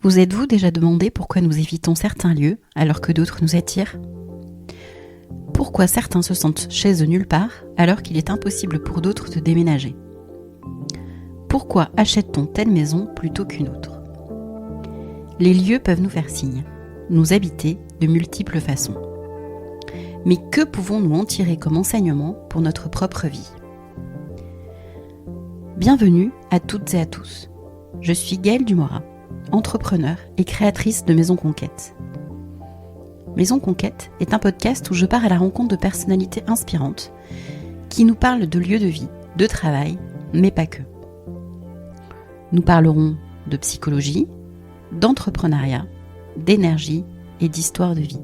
Vous êtes-vous déjà demandé pourquoi nous évitons certains lieux alors que d'autres nous attirent ? Pourquoi certains se sentent chez eux nulle part alors qu'il est impossible pour d'autres de déménager ? Pourquoi achète-t-on telle maison plutôt qu'une autre ? Les lieux peuvent nous faire signe, nous habiter de multiples façons. Mais que pouvons-nous en tirer comme enseignement pour notre propre vie ? Bienvenue à toutes et à tous. Je suis Gaëlle Dumora, entrepreneur et créatrice de Maison Conquête. Maison Conquête est un podcast où je pars à la rencontre de personnalités inspirantes qui nous parlent de lieux de vie, de travail, mais pas que. Nous parlerons de psychologie, d'entrepreneuriat, d'énergie et d'histoire de vie.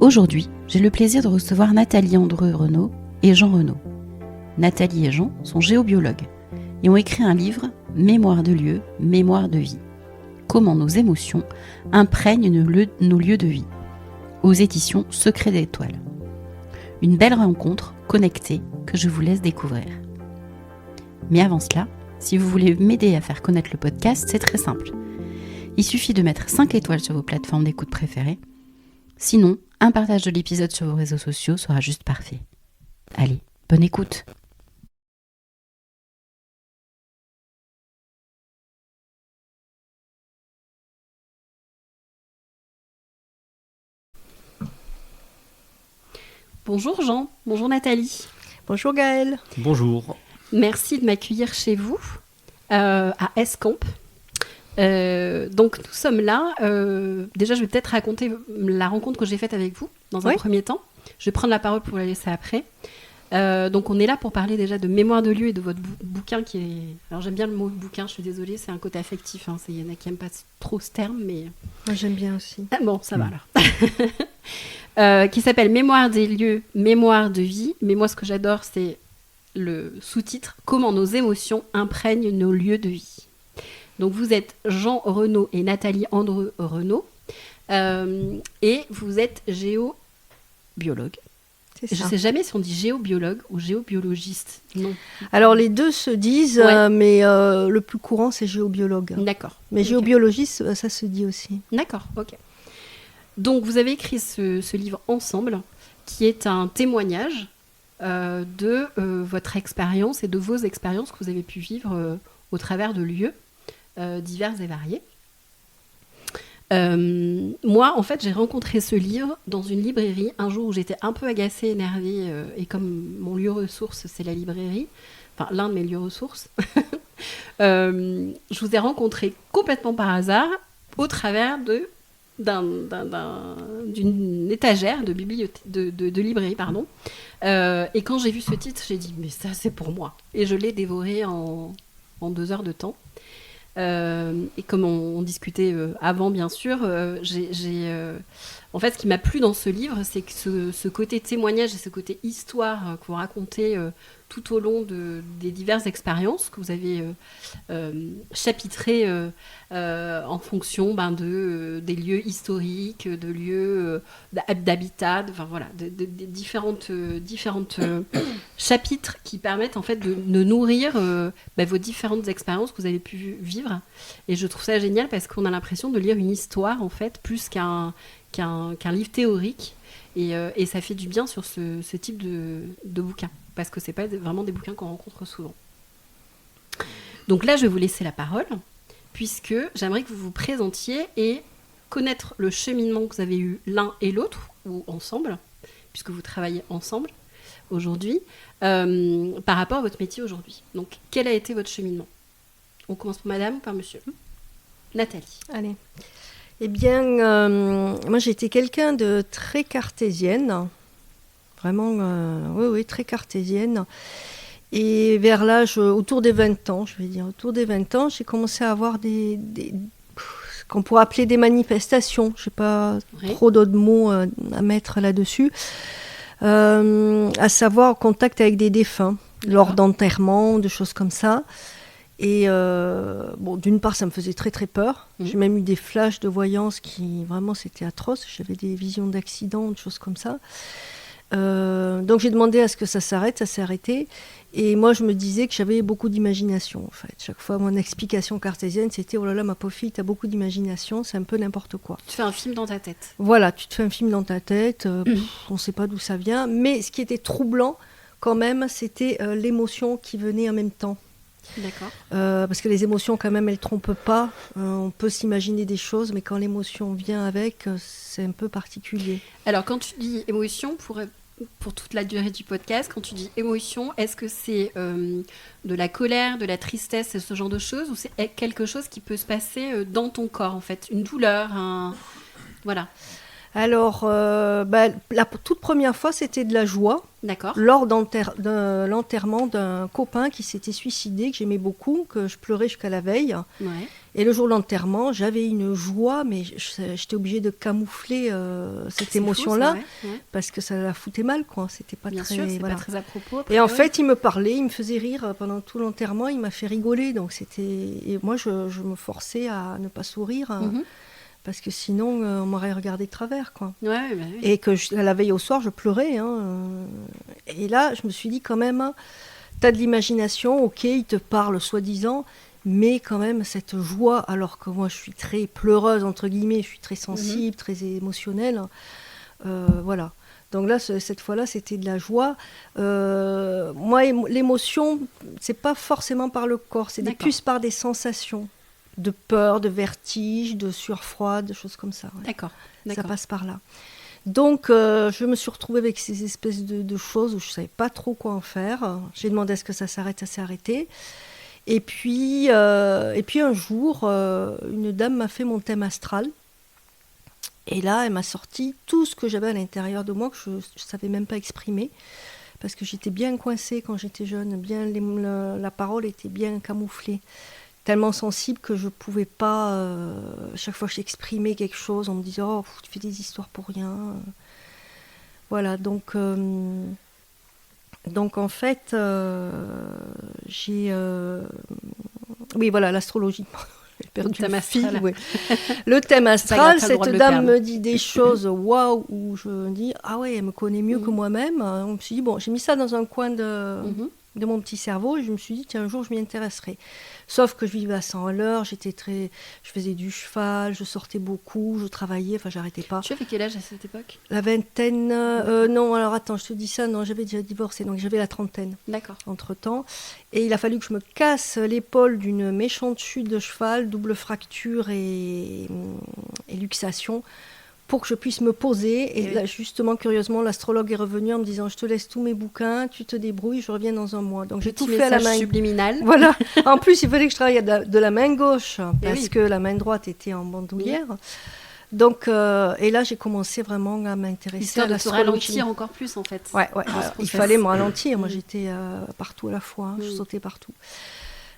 Aujourd'hui, j'ai le plaisir de recevoir Nathalie Andreu-Renaud et Jean Renaud. Nathalie et Jean sont géobiologues et ont écrit un livre « Mémoire de lieu, mémoire de vie ». Comment nos émotions imprègnent nos lieux de vie, aux éditions Secrets d'étoiles. Une belle rencontre connectée que je vous laisse découvrir. Mais avant cela, si vous voulez m'aider à faire connaître le podcast, c'est très simple. Il suffit de mettre 5 étoiles sur vos plateformes d'écoute préférées. Sinon, un partage de l'épisode sur vos réseaux sociaux sera juste parfait. Allez, bonne écoute! Bonjour Jean, bonjour Nathalie. Bonjour Gaëlle. Bonjour. Merci de m'accueillir chez vous, à Escamps. Donc nous sommes là. Déjà, je vais peut-être raconter la rencontre que j'ai faite avec vous dans un premier temps. Je vais prendre la parole pour la laisser après. Donc on est là pour parler déjà de mémoire de lieu et de votre bouquin qui est... Alors j'aime bien le mot bouquin, je suis désolée, c'est un côté affectif. Il y en a qui n'aiment pas trop ce terme, mais... Moi j'aime bien aussi. Ah, bon, ça va alors. Qui s'appelle Mémoire des lieux, mémoire de vie. Mais moi, ce que j'adore, c'est le sous-titre « Comment nos émotions imprègnent nos lieux de vie ». Donc, vous êtes Jean Renaud et Nathalie Andreu-Renaud. Et vous êtes géobiologue. C'est ça. Je ne sais jamais si on dit géobiologue ou géobiologiste. Non. Alors, les deux se disent, mais le plus courant, c'est géobiologue. D'accord. Mais géobiologiste, ça se dit aussi. D'accord, ok. Donc, vous avez écrit ce livre ensemble, qui est un témoignage de votre expérience et de vos expériences que vous avez pu vivre au travers de lieux divers et variés. Moi, en fait, j'ai rencontré ce livre dans une librairie un jour où j'étais un peu agacée, énervée, et comme mon lieu ressource, c'est la librairie, enfin l'un de mes lieux ressources, je vous ai rencontré complètement par hasard au travers d'une étagère de librairie, pardon. Et quand j'ai vu ce titre, j'ai dit mais ça c'est pour moi, et je l'ai dévoré en 2 heures de temps. Et comme on discutait avant, bien sûr, en fait, ce qui m'a plu dans ce livre, c'est que ce côté témoignage et ce côté histoire que vous racontez tout au long des diverses expériences que vous avez chapitrées en fonction des lieux historiques, de lieux d'habitat, enfin voilà, de différentes chapitres qui permettent en fait de nourrir vos différentes expériences que vous avez pu vivre. Et je trouve ça génial parce qu'on a l'impression de lire une histoire en fait, plus qu'un livre théorique. Et ça fait du bien sur ce type de bouquin, parce que c'est pas vraiment des bouquins qu'on rencontre souvent. Donc là, je vais vous laisser la parole, puisque j'aimerais que vous vous présentiez et connaître le cheminement que vous avez eu l'un et l'autre, ou ensemble, puisque vous travaillez ensemble aujourd'hui, par rapport à votre métier aujourd'hui. Donc, quel a été votre cheminement ? On commence par madame ou par monsieur ? Nathalie. Allez. Eh bien, moi j'ai été quelqu'un de très cartésienne, vraiment, oui, très cartésienne. Et vers l'âge, autour des 20 ans, j'ai commencé à avoir ce qu'on pourrait appeler des manifestations. Je n'ai pas trop d'autres mots à mettre là-dessus. À savoir, contact avec des défunts, lors d'enterrements, de choses comme ça. Et d'une part, ça me faisait très très peur. J'ai même eu des flashs de voyance qui, vraiment, c'était atroce. J'avais des visions d'accidents, de choses comme ça. Donc j'ai demandé à ce que ça s'arrête, ça s'est arrêté. Et moi je me disais que j'avais beaucoup d'imagination en fait. Chaque fois mon explication cartésienne c'était oh là là ma pauvre fille, t'as beaucoup d'imagination, c'est un peu n'importe quoi. Tu fais un film dans ta tête. Voilà, tu te fais un film dans ta tête, on ne sait pas d'où ça vient. Mais ce qui était troublant quand même, c'était l'émotion qui venait en même temps. D'accord. Parce que les émotions quand même elles trompent pas. On peut s'imaginer des choses, mais quand l'émotion vient avec, c'est un peu particulier. Alors quand tu dis émotion, pour toute la durée du podcast, quand tu dis émotion, est-ce que c'est de la colère, de la tristesse, ce genre de choses, ou c'est quelque chose qui peut se passer dans ton corps en fait, une douleur, voilà. Alors, la toute première fois, c'était de la joie. D'accord. Lors de l'enterrement d'un copain qui s'était suicidé, que j'aimais beaucoup, que je pleurais jusqu'à la veille. Ouais. Et le jour de l'enterrement, j'avais une joie, mais j'étais obligée de camoufler cette émotion-là, fou, ça, ouais. parce que ça la foutait mal, quoi. C'était pas Bien très, sûr, c'est voilà. pas très à propos. Et en fait, il me parlait, il me faisait rire pendant tout l'enterrement, il m'a fait rigoler. Donc et moi, je me forçais à ne pas sourire. Mm-hmm. Parce que sinon, on m'aurait regardé de travers, quoi. Ouais, bah oui. Et que la veille au soir, je pleurais. Et là, je me suis dit quand même, t'as de l'imagination, ok, il te parle soi-disant, mais quand même cette joie, alors que moi je suis très pleureuse, entre guillemets, je suis très sensible, très émotionnelle. Voilà. Donc là, cette fois-là, c'était de la joie. Moi, l'émotion, c'est pas forcément par le corps, c'est plus par des sensations. De peur, de vertige, de sueur froide, de choses comme ça. Ouais. D'accord. Ça passe par là. Donc, je me suis retrouvée avec ces espèces de choses où je ne savais pas trop quoi en faire. J'ai demandé à ce que ça s'arrête, ça s'est arrêté. Et puis un jour, une dame m'a fait mon thème astral. Et là, elle m'a sorti tout ce que j'avais à l'intérieur de moi, que je ne savais même pas exprimer. Parce que j'étais bien coincée quand j'étais jeune. La parole était bien camouflée. Tellement sensible que je ne pouvais pas, chaque fois que j'exprimais quelque chose, on me disait « Oh, tu fais des histoires pour rien ». Voilà, donc en fait, j'ai... Oui, voilà, l'astrologie. J'ai perdu le fil. Ouais. Le thème astral, cette dame me dit des choses, waouh, où je me dis « Ah ouais, elle me connaît mieux que moi-même ». On me suis dit, bon, j'ai mis ça dans un coin de mon petit cerveau et je me suis dit, tiens, un jour, je m'y intéresserai. Sauf que je vivais à 100 à l'heure, je faisais du cheval, je sortais beaucoup, je travaillais, enfin, j'arrêtais pas. Tu avais quel âge à cette époque ? La vingtaine, non, alors attends, je te dis ça, non, j'avais déjà divorcé, donc j'avais la trentaine. D'accord. Entre-temps. Et il a fallu que je me casse l'épaule d'une méchante chute de cheval, double fracture et luxation, pour que je puisse me poser. Et là, justement, curieusement, l'astrologue est revenu en me disant « Je te laisse tous mes bouquins, tu te débrouilles, je reviens dans un mois. » Donc j'ai tout fait à la main. Subliminal. Voilà. En plus, il fallait que je travaille de la main gauche, parce que la main droite était en bandoulière. Donc, et là, j'ai commencé vraiment à m'intéresser à l'astrologie. De se ralentir encore plus, en fait. Ouais. Il fallait me ralentir. Moi, j'étais partout à la fois. Je sautais partout.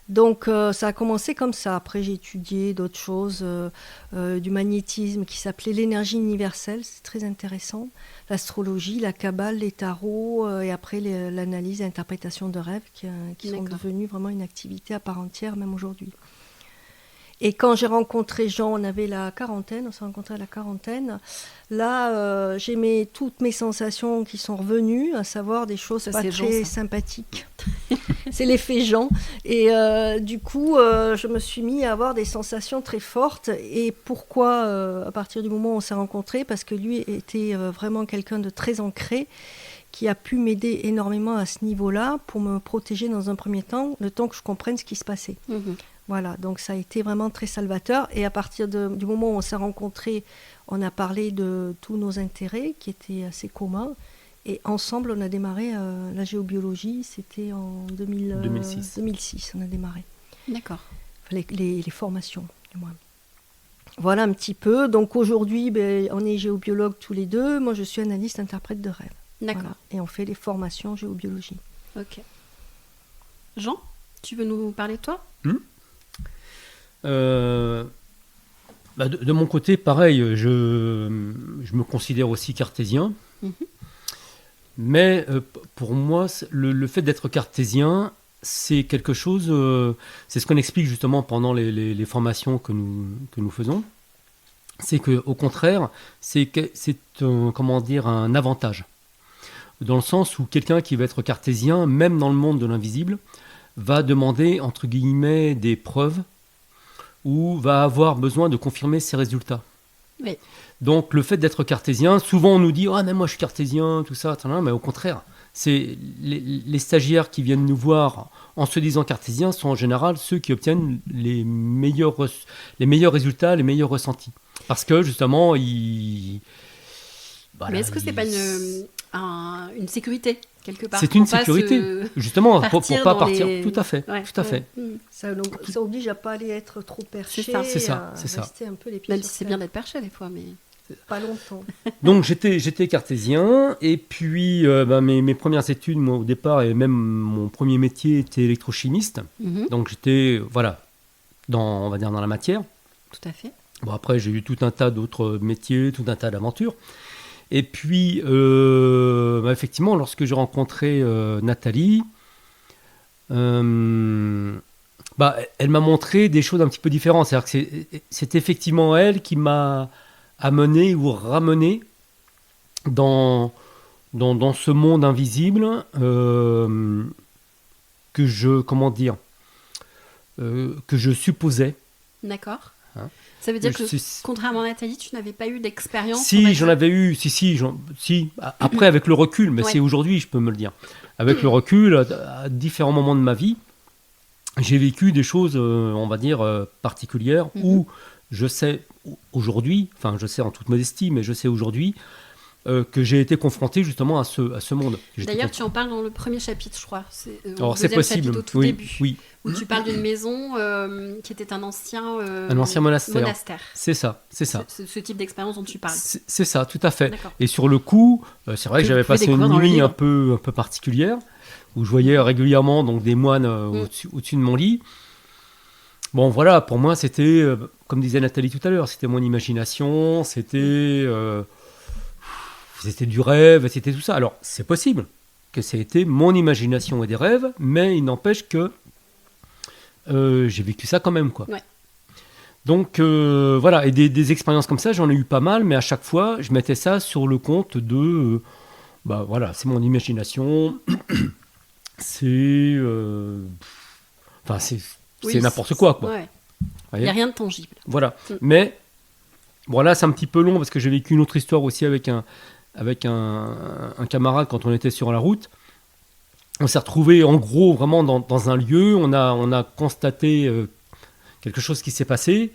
Donc ça a commencé comme ça. Après j'ai étudié d'autres choses, du magnétisme qui s'appelait l'énergie universelle, c'est très intéressant. L'astrologie, la kabbale, les tarots et après l'analyse et l'interprétation de rêves qui sont devenus vraiment une activité à part entière même aujourd'hui. Et quand j'ai rencontré Jean, on avait la quarantaine, on s'est rencontrés à la quarantaine. Là, j'ai toutes mes sensations qui sont revenues, à savoir des choses pas très sympathiques. C'est l'effet Jean. Et du coup, je me suis mis à avoir des sensations très fortes. Et pourquoi, à partir du moment où on s'est rencontrés ? Parce que lui était vraiment quelqu'un de très ancré, qui a pu m'aider énormément à ce niveau-là pour me protéger dans un premier temps, le temps que je comprenne ce qui se passait. Voilà, donc ça a été vraiment très salvateur. Et à partir du moment où on s'est rencontrés, on a parlé de tous nos intérêts qui étaient assez communs. Et ensemble, on a démarré la géobiologie. C'était en 2006. 2006, on a démarré. D'accord. Les formations, du moins. Voilà un petit peu. Donc aujourd'hui, on est géobiologues tous les deux. Moi, je suis analyste interprète de rêve. D'accord. Voilà. Et on fait les formations géobiologie. Ok. Jean, tu veux nous parler de toi ? De mon côté, pareil, je me considère aussi cartésien. Mais pour moi, le fait d'être cartésien, c'est quelque chose, c'est ce qu'on explique justement pendant les formations que nous faisons. C'est qu'au contraire, c'est un avantage. dans le sens où quelqu'un qui va être cartésien, même dans le monde de l'invisible, va demander, entre guillemets, des preuves ou va avoir besoin de confirmer ses résultats. Oui. Donc le fait d'être cartésien, souvent on nous dit « Ah, mais moi je suis cartésien, tout ça », mais au contraire, c'est les stagiaires qui viennent nous voir en se disant cartésien sont en général ceux qui obtiennent les meilleurs résultats, les meilleurs ressentis. Parce que justement, voilà, mais est-ce que c'est pas une sécurité quelque part? C'est une sécurité, justement, pour ne pas partir. Tout à fait, Ouais, tout à fait. Ça oblige à pas aller être trop perché, C'est ça. rester un peu les pieds Même sur si c'est terre. bien d'être perché des fois, mais... Pas longtemps. Donc j'étais cartésien, et puis mes premières études, moi au départ, et même mon premier métier était électrochimiste. Donc j'étais, voilà, on va dire dans la matière. Tout à fait. Bon, après j'ai eu tout un tas d'autres métiers, tout un tas d'aventures. Et puis effectivement, lorsque j'ai rencontré Nathalie, elle m'a montré des choses un petit peu différentes. C'est-à-dire que c'est effectivement elle qui m'a amené ou ramené dans ce monde invisible que je supposais. D'accord. Hein. Ça veut dire que, contrairement à Nathalie, tu n'avais pas eu d'expérience? Si, j'en avais eu. Si. Après, avec le recul, mais Ouais. c'est aujourd'hui, je peux me le dire. Avec le recul, à différents moments de ma vie, j'ai vécu des choses, on va dire, particulières où je sais aujourd'hui, enfin je sais en toute modestie, mais je sais aujourd'hui que j'ai été confronté justement à ce monde. D'ailleurs, tu en parles dans le premier chapitre, je crois. Alors c'est possible, chapitre, au tout oui, début, oui. où tu parles d'une maison qui était un ancien monastère. C'est ça. Ce type d'expérience dont tu parles. C'est ça, tout à fait. D'accord. Et sur le coup, c'est vrai que j'avais passé une nuit un peu particulière, où je voyais régulièrement donc, des moines au-dessus de mon lit. Bon, voilà, pour moi, c'était, comme disait Nathalie tout à l'heure, c'était mon imagination, c'était du rêve, c'était tout ça. Alors, c'est possible que ça ait été mon imagination et des rêves, mais il n'empêche que j'ai vécu ça quand même, quoi. Ouais. Donc, voilà, et des expériences comme ça, j'en ai eu pas mal, mais à chaque fois, je mettais ça sur le compte de... voilà, c'est mon imagination, c'est... Enfin, c'est n'importe quoi. Ouais. Il n'y a rien de tangible. Voilà. Mais, bon, là, c'est un petit peu long parce que j'ai vécu une autre histoire aussi avec un camarade quand on était sur la route. On s'est retrouvé en gros vraiment dans un lieu. On a constaté quelque chose qui s'est passé.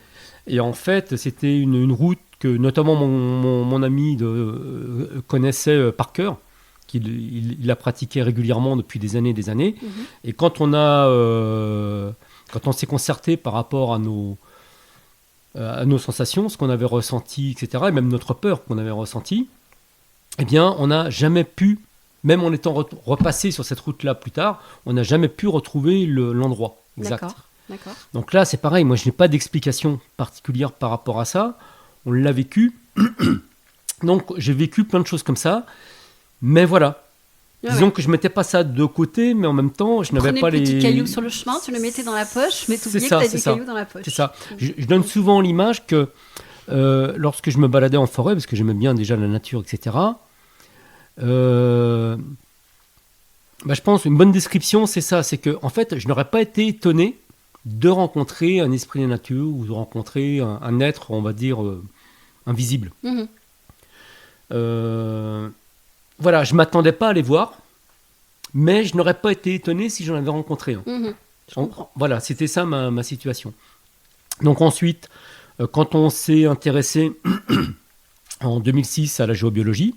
Et en fait, c'était une route que notamment mon ami connaissait par cœur. Il la pratiquait régulièrement depuis des années et des années. Et quand on s'est concerté par rapport à nos sensations, ce qu'on avait ressenti, etc., et même notre peur qu'on avait ressentie, eh bien, on n'a jamais pu, même en étant repassé sur cette route-là plus tard, on n'a jamais pu retrouver l'endroit exact. D'accord. Donc là, c'est pareil, moi je n'ai pas d'explication particulière par rapport à ça, on l'a vécu, donc j'ai vécu plein de choses comme ça, mais voilà. Disons que je mettais pas ça de côté, mais en même temps, je n'avais pas les... Tu prenais le petit caillou sur le chemin, tu le mettais dans la poche, mais tu oubliais que tu avais des cailloux dans la poche. C'est ça. Je donne souvent l'image que lorsque je me baladais en forêt, parce que j'aimais bien déjà la nature, etc., je pense une bonne description, c'est ça, c'est que en fait, je n'aurais pas été étonné de rencontrer un esprit de nature ou de rencontrer un être, on va dire, invisible. Voilà, je ne m'attendais pas à les voir, mais je n'aurais pas été étonné si j'en avais rencontré un. Je comprends. Voilà, c'était ça ma situation. Donc ensuite, quand on s'est intéressé en 2006 à la géobiologie,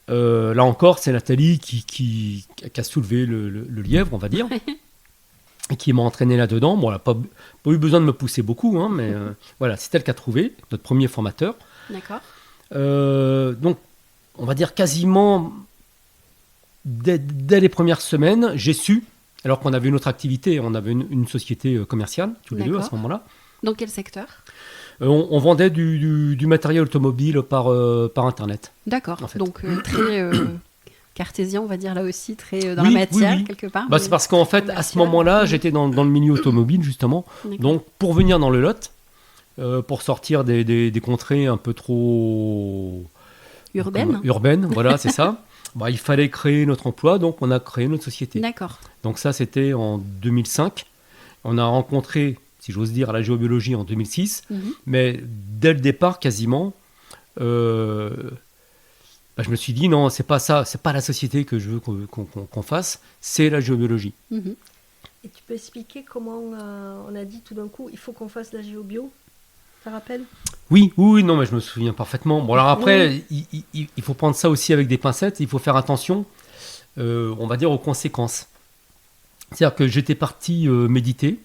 là encore, c'est Nathalie qui a soulevé le lièvre, on va dire, et qui m'a entraîné là-dedans. Bon, elle n'a pas eu besoin de me pousser beaucoup, hein, mais voilà, c'est elle qui a trouvé, notre premier formateur. D'accord. Donc, on va dire quasiment dès les premières semaines, j'ai su, alors qu'on avait une autre activité, on avait une société commerciale, tous les deux à ce moment-là. Dans quel secteur ? On vendait du matériel automobile par Internet. D'accord, en fait. donc très cartésien, on va dire là aussi, très dans la matière, quelque part. C'est parce qu'en fait, à ce moment-là, j'étais dans le milieu automobile, justement. Donc, pour venir dans le Lot, pour sortir des contrées un peu trop... Urbaines, voilà, c'est ça. il fallait créer notre emploi, donc on a créé notre société. D'accord. Donc ça, c'était en 2005. On a rencontré, si j'ose dire, la géobiologie en 2006. Mais dès le départ, quasiment, je me suis dit, non, c'est pas ça, c'est pas la société que je veux qu'on fasse, c'est la géobiologie. Et tu peux expliquer comment on a dit tout d'un coup, il faut qu'on fasse la géobio? Ça rappelle? Oui, non, mais je me souviens parfaitement. Bon, alors après, il faut prendre ça aussi avec des pincettes. Il faut faire attention, on va dire, aux conséquences. C'est-à-dire que j'étais parti méditer,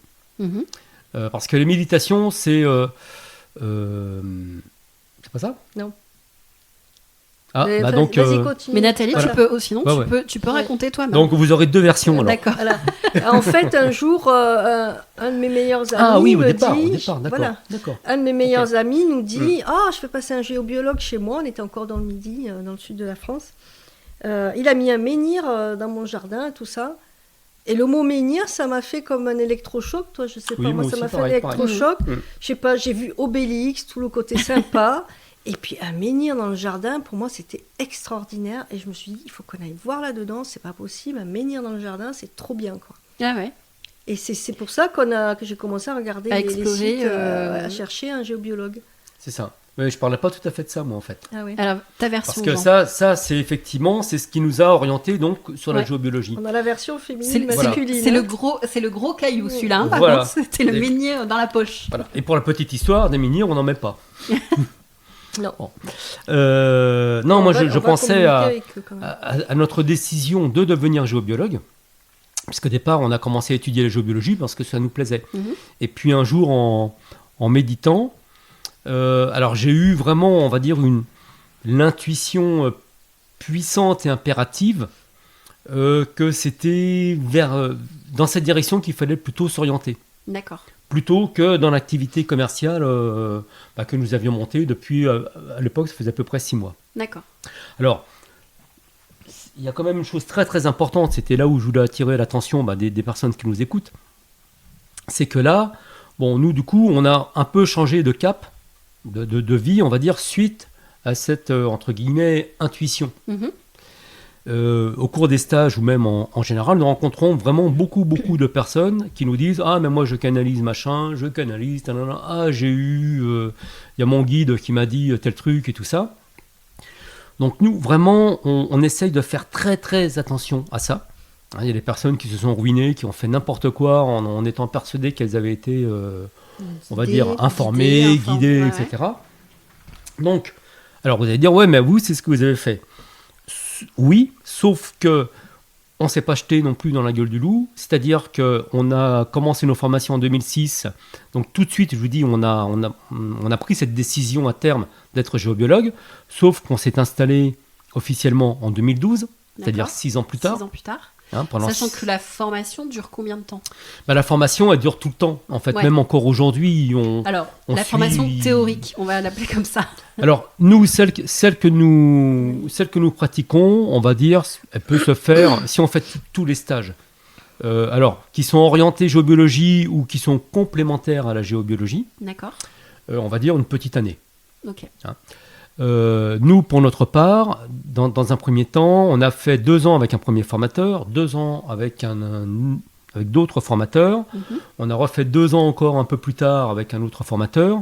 parce que les méditations, c'est pas ça? Non. Ah, Mais donc. vas-y, continue. Mais Nathalie, Voilà. sinon, Ouais, tu peux raconter toi-même. Donc vous aurez deux versions. Alors. D'accord. Voilà. En fait, un jour, un de mes meilleurs amis Ah oui, au me départ, dit, d'accord. voilà, D'accord. un de mes meilleurs amis nous dit, je fais passer un géobiologue chez moi. On était encore dans le Midi, dans le sud de la France. Il a mis un menhir dans mon jardin, tout ça. Et le mot menhir, ça m'a fait comme un électrochoc. Toi, je sais pas, Oui, moi, moi ça aussi, m'a fait pareil, un électrochoc. pareil. Je sais pas, j'ai vu Obélix, tout le côté sympa. Et puis un menhir dans le jardin, pour moi, c'était extraordinaire. Et je me suis dit, il faut qu'on aille voir là-dedans. C'est pas possible, un menhir dans le jardin, c'est trop bien, quoi. Ah ouais. Et c'est pour ça que j'ai commencé à regarder À les explorer, sites, à chercher un géobiologue. C'est ça. Mais je parlais pas tout à fait de ça, moi, en fait. Ah oui. Alors, ta version. Parce que Jean. ça, c'est effectivement, c'est ce qui nous a orientés donc sur la Ouais. géobiologie. On a la version C'est féminine, le- masculine. c'est le gros caillou, celui-là. Hein, par Voilà. contre, c'était le Et- menhir dans la poche. Voilà. Et pour la petite histoire, des menhirs, on n'en met pas. Non. Bon. Non, moi, On va je pensais communiquer à, avec eux, quand même. à notre décision de devenir géobiologue. Parce qu'au départ, on a commencé à étudier la géobiologie parce que ça nous plaisait. Et puis un jour, en méditant, alors j'ai eu vraiment, on va dire, l'intuition puissante et impérative que c'était dans cette direction qu'il fallait plutôt s'orienter. D'accord. Plutôt que dans l'activité commerciale que nous avions montée depuis, à l'époque, ça faisait à peu près 6 mois. D'accord. Alors, il y a quand même une chose très très importante, c'était là où je voulais attirer l'attention des personnes qui nous écoutent, c'est que là, nous du coup, on a un peu changé de cap, de vie, on va dire, suite à cette, entre guillemets, intuition. Au cours des stages ou même en général, nous rencontrons vraiment beaucoup de personnes qui nous disent « Ah, mais moi je canalise machin, je canalise, j'ai eu, il y a mon guide qui m'a dit tel truc et tout ça. » Donc nous, vraiment, on essaye de faire très très attention à ça. Il y a des personnes qui se sont ruinées, qui ont fait n'importe quoi en étant persuadées qu'elles avaient été, on va dire, informées, guidées, ouais. etc. Donc, alors vous allez dire « Ouais, mais vous, c'est ce que vous avez fait. » Oui, sauf que on ne s'est pas jeté non plus dans la gueule du loup. C'est-à-dire qu'on a commencé nos formations en 2006. Donc tout de suite, je vous dis, on a pris cette décision à terme d'être géobiologue. Sauf qu'on s'est installé officiellement en 2012, c'est-à-dire 6 ans plus tard. 6 ans plus tard. Pendant Sachant que la formation dure combien de temps? La formation, elle dure tout le temps. En fait, Ouais. même encore aujourd'hui, Alors, on la suit- formation théorique, on va l'appeler comme ça. Alors, nous, celle que nous pratiquons, on va dire, elle peut se faire si on fait tous les stages. Alors, qui sont orientés géobiologie ou qui sont complémentaires à la géobiologie, D'accord. on va dire une petite année. Ok. Nous, pour notre part, dans un premier temps, on a fait 2 ans avec un premier formateur, 2 ans avec avec d'autres formateurs. On a refait 2 ans encore un peu plus tard avec un autre formateur.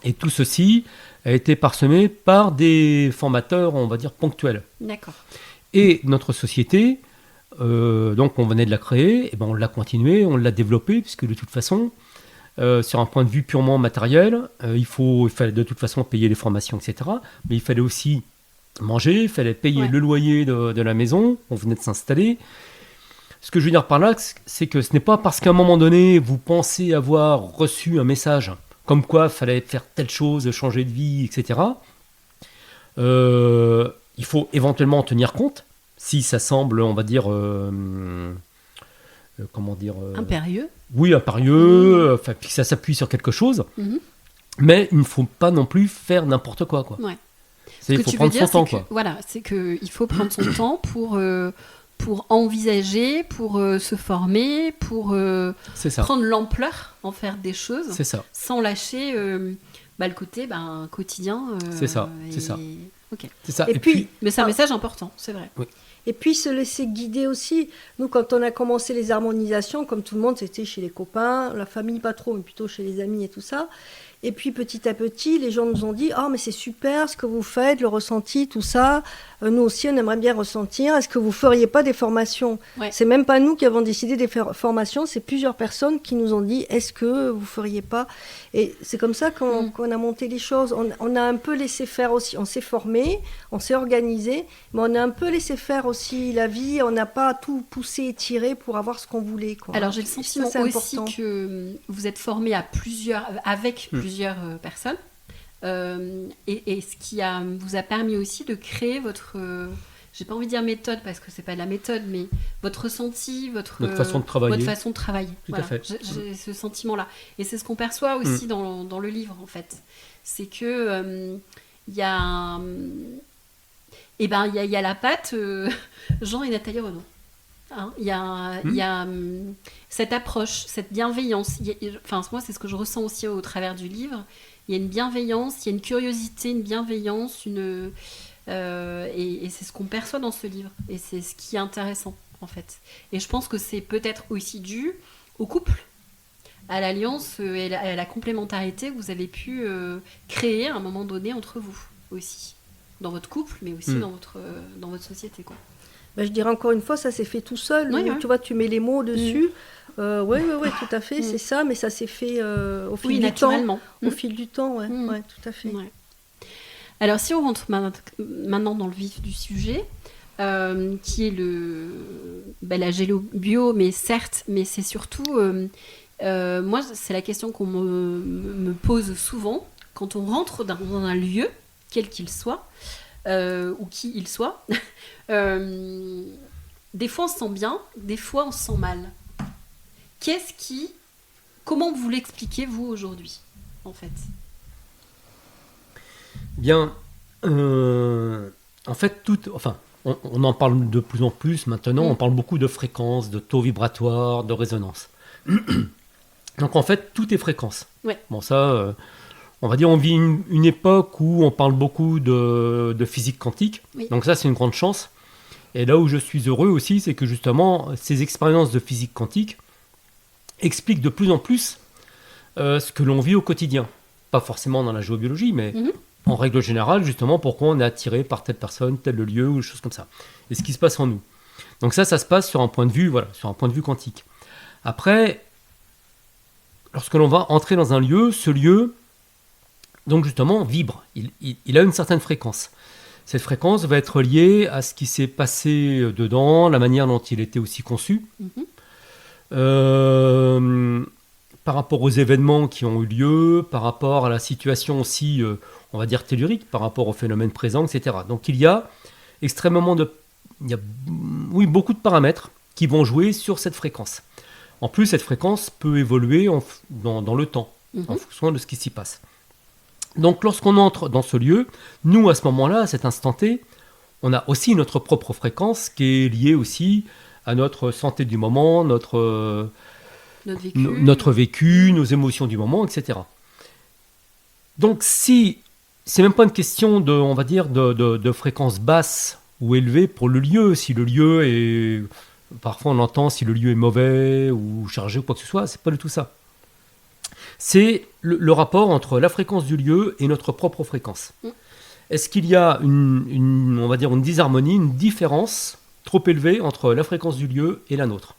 Et tout ceci a été parsemé par des formateurs, on va dire, ponctuels. D'accord. Et notre société, donc on venait de la créer, et on l'a continuée, on l'a développée, puisque de toute façon, sur un point de vue purement matériel, il fallait de toute façon payer les formations, etc. Mais il fallait aussi manger, il fallait payer Ouais. le loyer de la maison, on venait de s'installer. Ce que je veux dire par là, c'est que ce n'est pas parce qu'à un moment donné, vous pensez avoir reçu un message comme quoi il fallait faire telle chose, changer de vie, etc. Il faut éventuellement en tenir compte, si ça semble, on va dire, comment dire, Impérieux. oui, impérieux, enfin, puis que ça s'appuie sur quelque chose, Mhm. mais il ne faut pas non plus faire n'importe quoi. Ouais. Il Ce que faut tu veux prendre dire, son temps. c'est que, Quoi. voilà, c'est qu'il faut prendre son temps pour envisager, pour se former, pour C'est ça, prendre l'ampleur en faire des choses, c'est ça. sans lâcher le côté quotidien. C'est ça, c'est ça. Ok. C'est ça. Et puis, Mais c'est un message important, c'est vrai. Et puis se laisser guider aussi. Nous, quand on a commencé les harmonisations, comme tout le monde, c'était chez les copains, la famille pas trop, mais plutôt chez les amis et tout ça. Et puis petit à petit, les gens nous ont dit « Ah, mais c'est super ce que vous faites, le ressenti, tout ça. Nous aussi, on aimerait bien ressentir. Est-ce que vous feriez pas des formations ?» C'est même pas nous qui avons décidé des formations, c'est plusieurs personnes qui nous ont dit « Est-ce que vous feriez pas ?» Et c'est comme ça qu'on a monté les choses. On a un peu laissé faire aussi. On s'est formé, on s'est organisé, mais on a un peu laissé faire aussi la vie. On n'a pas tout poussé et tiré pour avoir ce qu'on voulait, quoi. Alors j'ai le sentiment Ça, aussi important. que vous êtes formé avec plusieurs personnes. Et ce qui vous a permis aussi de créer votre, j'ai pas envie de dire méthode parce que c'est pas de la méthode, mais votre ressenti, votre façon de travailler. Votre façon de travailler. Tout à fait. J'ai ce sentiment-là. Et c'est ce qu'on perçoit aussi dans le livre, en fait. C'est que il y a la patte Jean et Nathalie Renaud. Hein, il y a cette approche, cette bienveillance. Moi, c'est ce que je ressens aussi au travers du livre. Il y a une bienveillance, il y a une curiosité, une bienveillance, et c'est ce qu'on perçoit dans ce livre. Et c'est ce qui est intéressant, en fait. Et je pense que c'est peut-être aussi dû au couple, à l'alliance et à la complémentarité que vous avez pu créer à un moment donné entre vous aussi. Dans votre couple, mais aussi dans votre société, quoi. Je dirais encore une fois, ça s'est fait tout seul. Tu vois, tu mets les mots dessus. Oui, tout à fait, c'est ça, mais ça s'est fait au fil du temps. Au fil du temps, ouais, tout à fait. Ouais. Alors, si on rentre maintenant dans le vif du sujet, qui est la gélo-bio, mais certes, mais c'est surtout... moi, c'est la question qu'on me pose souvent quand on rentre dans un lieu, quel qu'il soit, ou qui il soit. Des fois on se sent bien, des fois on se sent mal. Comment vous l'expliquez vous aujourd'hui, en fait? Bien, en fait, on en parle de plus en plus maintenant. On parle beaucoup de fréquences, de taux vibratoires, de résonance. Donc en fait, tout est fréquence. Ouais. Bon, ça, on va dire, on vit une époque où on parle beaucoup de physique quantique. Oui. Donc ça, c'est une grande chance. Et là où je suis heureux aussi, c'est que justement, ces expériences de physique quantique expliquent de plus en plus ce que l'on vit au quotidien. Pas forcément dans la géobiologie, mais en règle générale, justement, pourquoi on est attiré par telle personne, tel lieu, ou des choses comme ça. Et ce qui se passe en nous. Donc ça se passe sur un point de vue, sur un point de vue quantique. Après, lorsque l'on va entrer dans un lieu, ce lieu, donc justement, vibre. Il a une certaine fréquence. Cette fréquence va être liée à ce qui s'est passé dedans, la manière dont il était aussi conçu, par rapport aux événements qui ont eu lieu, par rapport à la situation aussi, on va dire tellurique, par rapport aux phénomènes présents, etc. Donc il y a beaucoup de paramètres qui vont jouer sur cette fréquence. En plus, cette fréquence peut évoluer dans le temps, en fonction de ce qui s'y passe. Donc lorsqu'on entre dans ce lieu, nous à ce moment-là, à cet instant T, on a aussi notre propre fréquence qui est liée aussi à notre santé du moment, notre vécu, nos émotions du moment, etc. Donc si c'est même pas une question de fréquence basse ou élevée pour le lieu, si le lieu est, parfois on entend si le lieu est mauvais ou chargé ou quoi que ce soit, c'est pas du tout ça. C'est le rapport entre la fréquence du lieu et notre propre fréquence. Est-ce qu'il y a on va dire une disharmonie, une différence trop élevée entre la fréquence du lieu et la nôtre?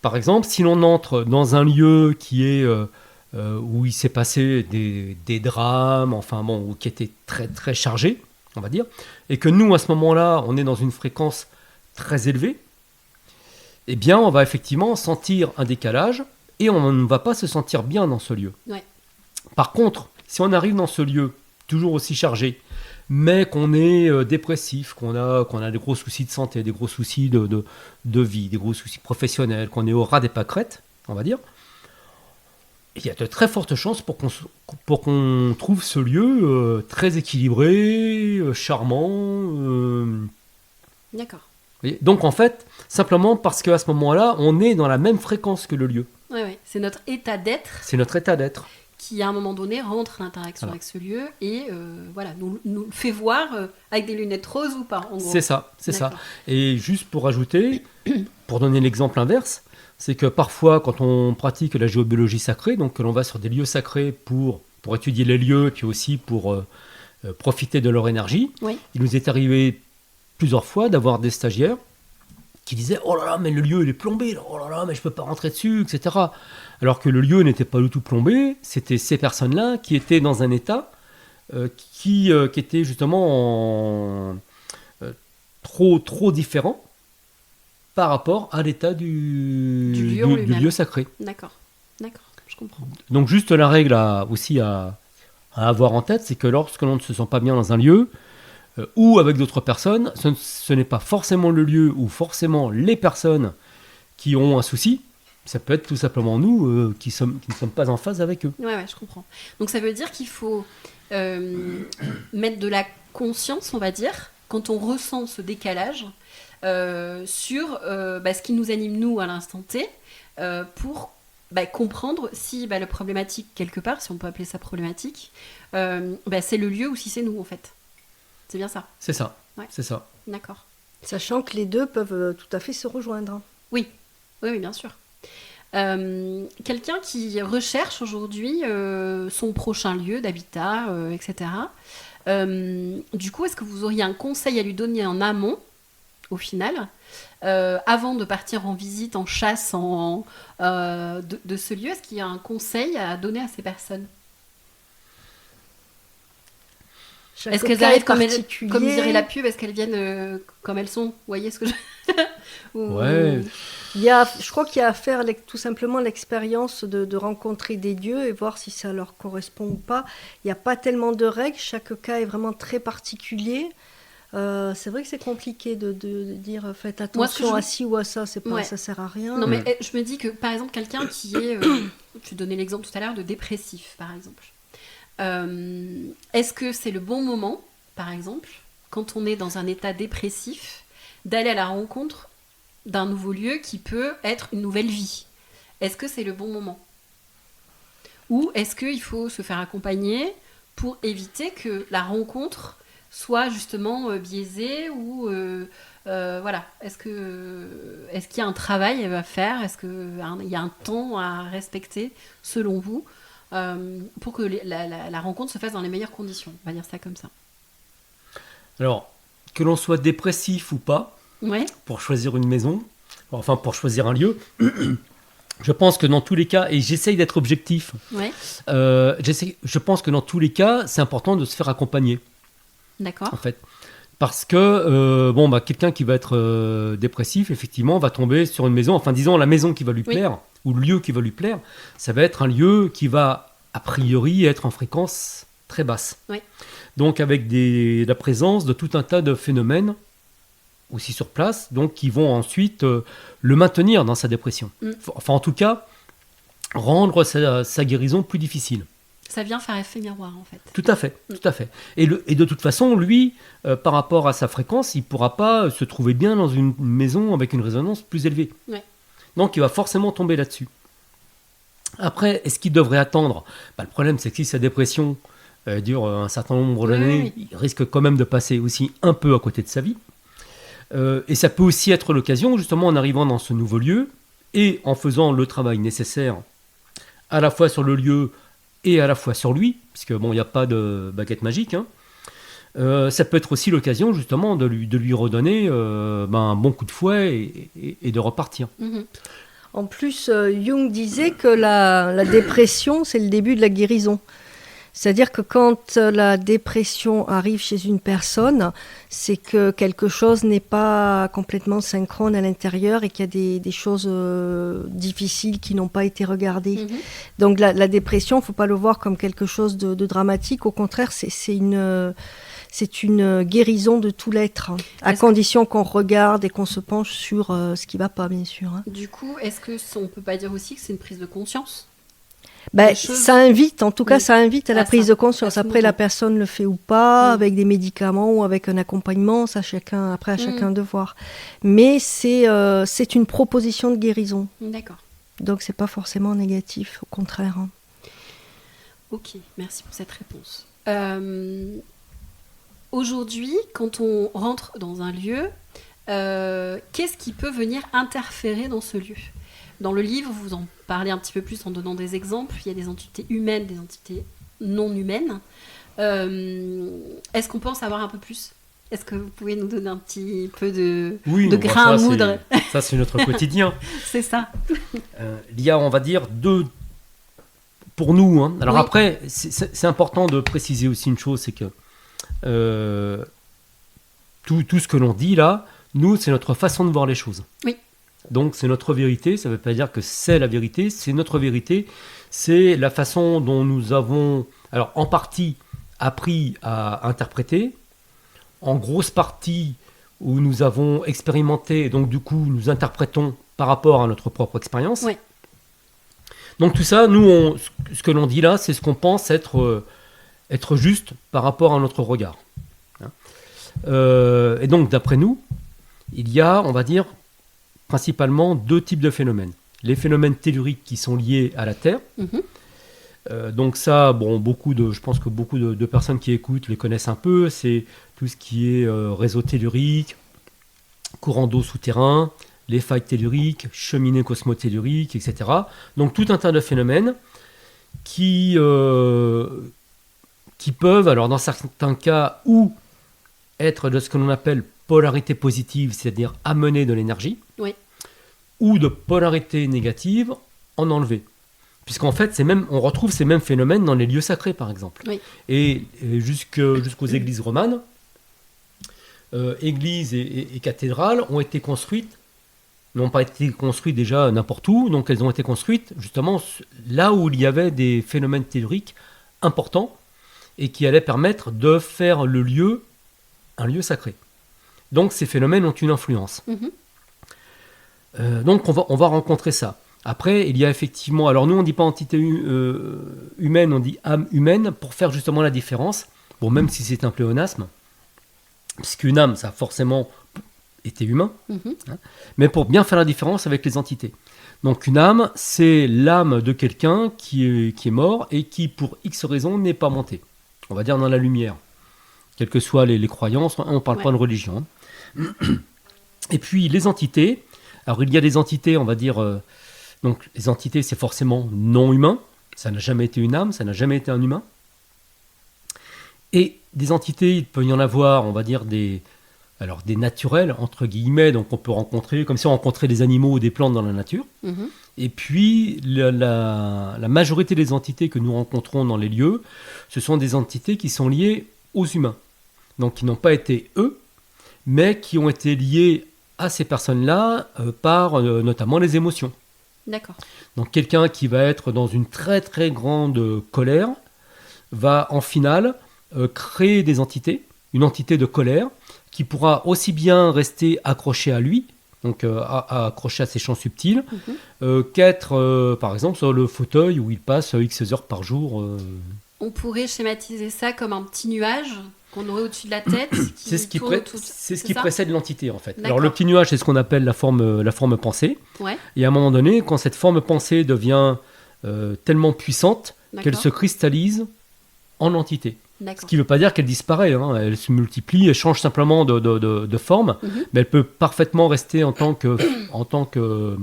Par exemple, si l'on entre dans un lieu qui est où il s'est passé des drames, ou qui était très très chargé, on va dire, et que nous à ce moment-là, on est dans une fréquence très élevée, eh bien, on va effectivement sentir un décalage. Et on ne va pas se sentir bien dans ce lieu. Ouais. Par contre, si on arrive dans ce lieu, toujours aussi chargé, mais qu'on est dépressif, qu'on a des gros soucis de santé, des gros soucis de vie, des gros soucis professionnels, qu'on est au ras des pâquerettes, on va dire, il y a de très fortes chances pour qu'on trouve ce lieu très équilibré, charmant. D'accord. Donc en fait, simplement parce qu'à ce moment-là, on est dans la même fréquence que le lieu. Ouais. C'est notre état d'être. C'est notre état d'être. qui à un moment donné rentre en interaction Voilà. avec ce lieu et voilà, nous le fait voir avec des lunettes roses ou pas, en gros. C'est ça. D'accord. Et juste pour ajouter, pour donner l'exemple inverse, c'est que parfois, quand on pratique la géobiologie sacrée, donc que l'on va sur des lieux sacrés pour étudier les lieux, et puis aussi pour profiter de leur énergie, Oui. il nous est arrivé plusieurs fois d'avoir des stagiaires qui disaient « Oh là là, mais le lieu il est plombé, là. Oh là là, mais je ne peux pas rentrer dessus, etc. » Alors que le lieu n'était pas du tout plombé, c'était ces personnes-là qui étaient dans un état qui était justement trop différent par rapport à l'état du lieu en lui-même. lieu sacré. D'accord, je comprends. Donc juste la règle aussi à avoir en tête, c'est que lorsque l'on ne se sent pas bien dans un lieu, ou avec d'autres personnes, ce n'est pas forcément le lieu ou forcément les personnes qui ont un souci, ça peut être tout simplement nous qui ne sommes pas en phase avec eux. Ouais, je comprends. Donc ça veut dire qu'il faut mettre de la conscience, on va dire, quand on ressent ce décalage sur ce qui nous anime nous à l'instant T, pour comprendre si la problématique, quelque part, si on peut appeler ça problématique, c'est le lieu ou si c'est nous en fait. C'est bien ça. C'est ça, Ouais. c'est ça. D'accord. Sachant que les deux peuvent tout à fait se rejoindre. Oui, bien sûr. Quelqu'un qui recherche aujourd'hui son prochain lieu d'habitat, etc. Du coup, est-ce que vous auriez un conseil à lui donner en amont, au final, avant de partir en visite, en chasse de ce lieu? Est-ce qu'il y a un conseil à donner à ces personnes? Est-ce qu'elles arrivent comme dirait la pub? Est-ce qu'elles viennent comme elles sont? Vous voyez ce que je... Ouais. Je crois qu'il y a à faire tout simplement l'expérience de rencontrer des dieux et voir si ça leur correspond ou pas. Il n'y a pas tellement de règles, chaque cas est vraiment très particulier. C'est vrai que c'est compliqué de dire faites attention à ci ou à ça, ça sert à rien. Non, mais je me dis que par exemple quelqu'un qui est, tu donnais l'exemple tout à l'heure de dépressif par exemple. Est-ce que c'est le bon moment, par exemple, quand on est dans un état dépressif, d'aller à la rencontre d'un nouveau lieu qui peut être une nouvelle vie? Est-ce que c'est le bon moment? Ou est-ce qu'il faut se faire accompagner pour éviter que la rencontre soit justement biaisée ou voilà. Est-ce qu'il y a un travail à faire? Est-ce qu'il y a un temps à respecter, selon vous, pour que la rencontre se fasse dans les meilleures conditions? On va dire ça comme ça. Alors, que l'on soit dépressif ou pas, ouais. Pour choisir une maison, enfin pour choisir un lieu, je pense que dans tous les cas, et j'essaye d'être objectif, ouais. Je pense que dans tous les cas, c'est important de se faire accompagner. D'accord. En fait. Parce que quelqu'un qui va être dépressif, effectivement, va tomber sur une maison, enfin disons la maison qui va lui plaire, ou le lieu qui va lui plaire, ça va être un lieu qui va, a priori, être en fréquence très basse. Oui. Donc avec la présence de tout un tas de phénomènes aussi sur place, donc qui vont ensuite le maintenir dans sa dépression. Enfin en tout cas, rendre sa guérison plus difficile. Ça vient faire effet miroir, en fait. Tout à fait. Et de toute façon, lui, par rapport à sa fréquence, il ne pourra pas se trouver bien dans une maison avec une résonance plus élevée. Ouais. Donc, il va forcément tomber là-dessus. Après, est-ce qu'il devrait attendre ? Le problème, c'est que si sa dépression dure un certain nombre d'années, il risque quand même de passer aussi un peu à côté de sa vie. Et ça peut aussi être l'occasion, justement, en arrivant dans ce nouveau lieu et en faisant le travail nécessaire à la fois sur le lieu et à la fois sur lui, puisque il n'y a pas de baguette magique, ça peut être aussi l'occasion justement de lui redonner un bon coup de fouet et de repartir. Mm-hmm. En plus, Jung disait que la dépression, c'est le début de la guérison. C'est-à-dire que quand la dépression arrive chez une personne, c'est que quelque chose n'est pas complètement synchrone à l'intérieur et qu'il y a des choses difficiles qui n'ont pas été regardées. Mm-hmm. Donc la dépression, il ne faut pas le voir comme quelque chose de dramatique. Au contraire, c'est une guérison de tout l'être, à condition qu'on regarde et qu'on se penche sur ce qui ne va pas, bien sûr. Du coup, est-ce qu'on ne peut pas dire aussi que c'est une prise de conscience ? Ça invite, en tout cas, ça invite à la prise de conscience. Après, la personne le fait ou pas, avec des médicaments ou avec un accompagnement, ça, chacun de voir. Mais c'est une proposition de guérison. D'accord. Donc, c'est pas forcément négatif, au contraire. Ok, merci pour cette réponse. Aujourd'hui, quand on rentre dans un lieu, qu'est-ce qui peut venir interférer dans ce lieu ? Dans le livre, vous en parlez un petit peu plus en donnant des exemples. Il y a des entités humaines, des entités non humaines. Est-ce qu'on peut en savoir un peu plus ? Est-ce que vous pouvez nous donner un petit peu de grain à moudre ? Ça, c'est notre quotidien. C'est ça. Il y a, on va dire, deux... Pour nous, hein. Alors oui. après, c'est important de préciser aussi une chose, c'est que tout ce que l'on dit là, nous, c'est notre façon de voir les choses. Oui. Donc, c'est notre vérité. Ça ne veut pas dire que c'est la vérité. C'est notre vérité. C'est la façon dont nous avons, alors en partie, appris à interpréter. En grosse partie, où nous avons expérimenté. Et donc, du coup, nous interprétons par rapport à notre propre expérience. Oui. Donc, tout ça, nous, ce que l'on dit là, c'est ce qu'on pense être juste par rapport à notre regard. Et donc, d'après nous, il y a, on va dire, principalement deux types de phénomènes. Les phénomènes telluriques qui sont liés à la Terre. Donc ça, bon, je pense que beaucoup de personnes qui écoutent les connaissent un peu. C'est tout ce qui est réseau tellurique, courant d'eau souterrain, les failles telluriques, cheminées cosmotelluriques, etc. Donc tout un tas de phénomènes qui peuvent, alors dans certains cas, ou être de ce que l'on appelle polarité positive, c'est-à-dire amener de l'énergie, oui. ou de polarité négative, en enlever. Puisqu'en fait, on retrouve ces mêmes phénomènes dans les lieux sacrés, par exemple. Oui. Et jusqu'aux églises romanes, églises et cathédrales ont été construites, n'ont pas été construites déjà n'importe où, donc elles ont été construites justement là où il y avait des phénomènes telluriques importants et qui allaient permettre de faire le lieu un lieu sacré. Donc ces phénomènes ont une influence. Donc on va rencontrer ça. Après, il y a effectivement... Alors nous, on ne dit pas entité humaine, on dit âme humaine, pour faire justement la différence. Bon, même si c'est un pléonasme, puisqu'une âme, ça a forcément été humain, hein, mais pour bien faire la différence avec les entités. Donc une âme, c'est l'âme de quelqu'un qui est mort et qui, pour X raisons, n'est pas monté. On va dire dans la lumière. Quelles que soient les croyances, on ne parle pas de religion. Hein. Et puis les entités... Alors il y a des entités, on va dire... donc les entités, c'est forcément non humain. Ça n'a jamais été une âme, ça n'a jamais été un humain. Et des entités, il peut y en avoir, on va dire, des naturels, entre guillemets, donc on peut rencontrer, comme si on rencontrait des animaux ou des plantes dans la nature. Et puis, la majorité des entités que nous rencontrons dans les lieux, ce sont des entités qui sont liées aux humains. Donc qui n'ont pas été eux, mais qui ont été liées à ces personnes-là par notamment les émotions. D'accord. Donc quelqu'un qui va être dans une très très grande colère va en finale créer des entités, une entité de colère qui pourra aussi bien rester accrochée à lui, donc accrochée à ses champs subtils, qu'être par exemple sur le fauteuil où il passe X heures par jour. On pourrait schématiser ça comme un petit nuage qu'on aurait au-dessus de la tête. C'est ce qui précède l'entité en fait. D'accord. Alors le petit nuage, c'est ce qu'on appelle la forme pensée. Ouais. Et à un moment donné, quand cette forme pensée devient tellement puissante qu'elle se cristallise en entité. D'accord. Ce qui ne veut pas dire qu'elle disparaît, hein. Elle se multiplie, elle change simplement de forme, mais elle peut parfaitement rester en tant que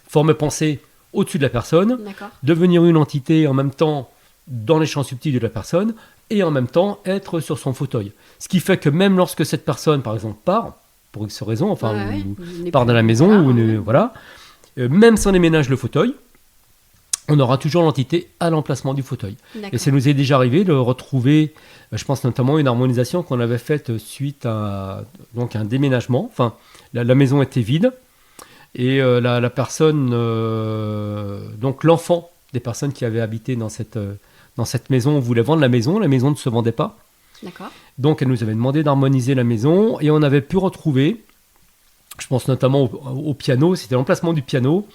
forme pensée au-dessus de la personne, D'accord. devenir une entité en même temps dans les champs subtils de la personne, et en même temps être sur son fauteuil. Ce qui fait que même lorsque cette personne, par exemple, part, pour X raison, ou part de la maison, voilà, même si on déménage le fauteuil, on aura toujours l'entité à l'emplacement du fauteuil. D'accord. Et ça nous est déjà arrivé de retrouver, je pense notamment une harmonisation qu'on avait faite suite à donc un déménagement. Enfin, la maison était vide et la personne, donc l'enfant des personnes qui avaient habité dans cette maison voulait vendre la maison ne se vendait pas. D'accord. Donc elle nous avait demandé d'harmoniser la maison et on avait pu retrouver, je pense notamment au piano, c'était l'emplacement du piano,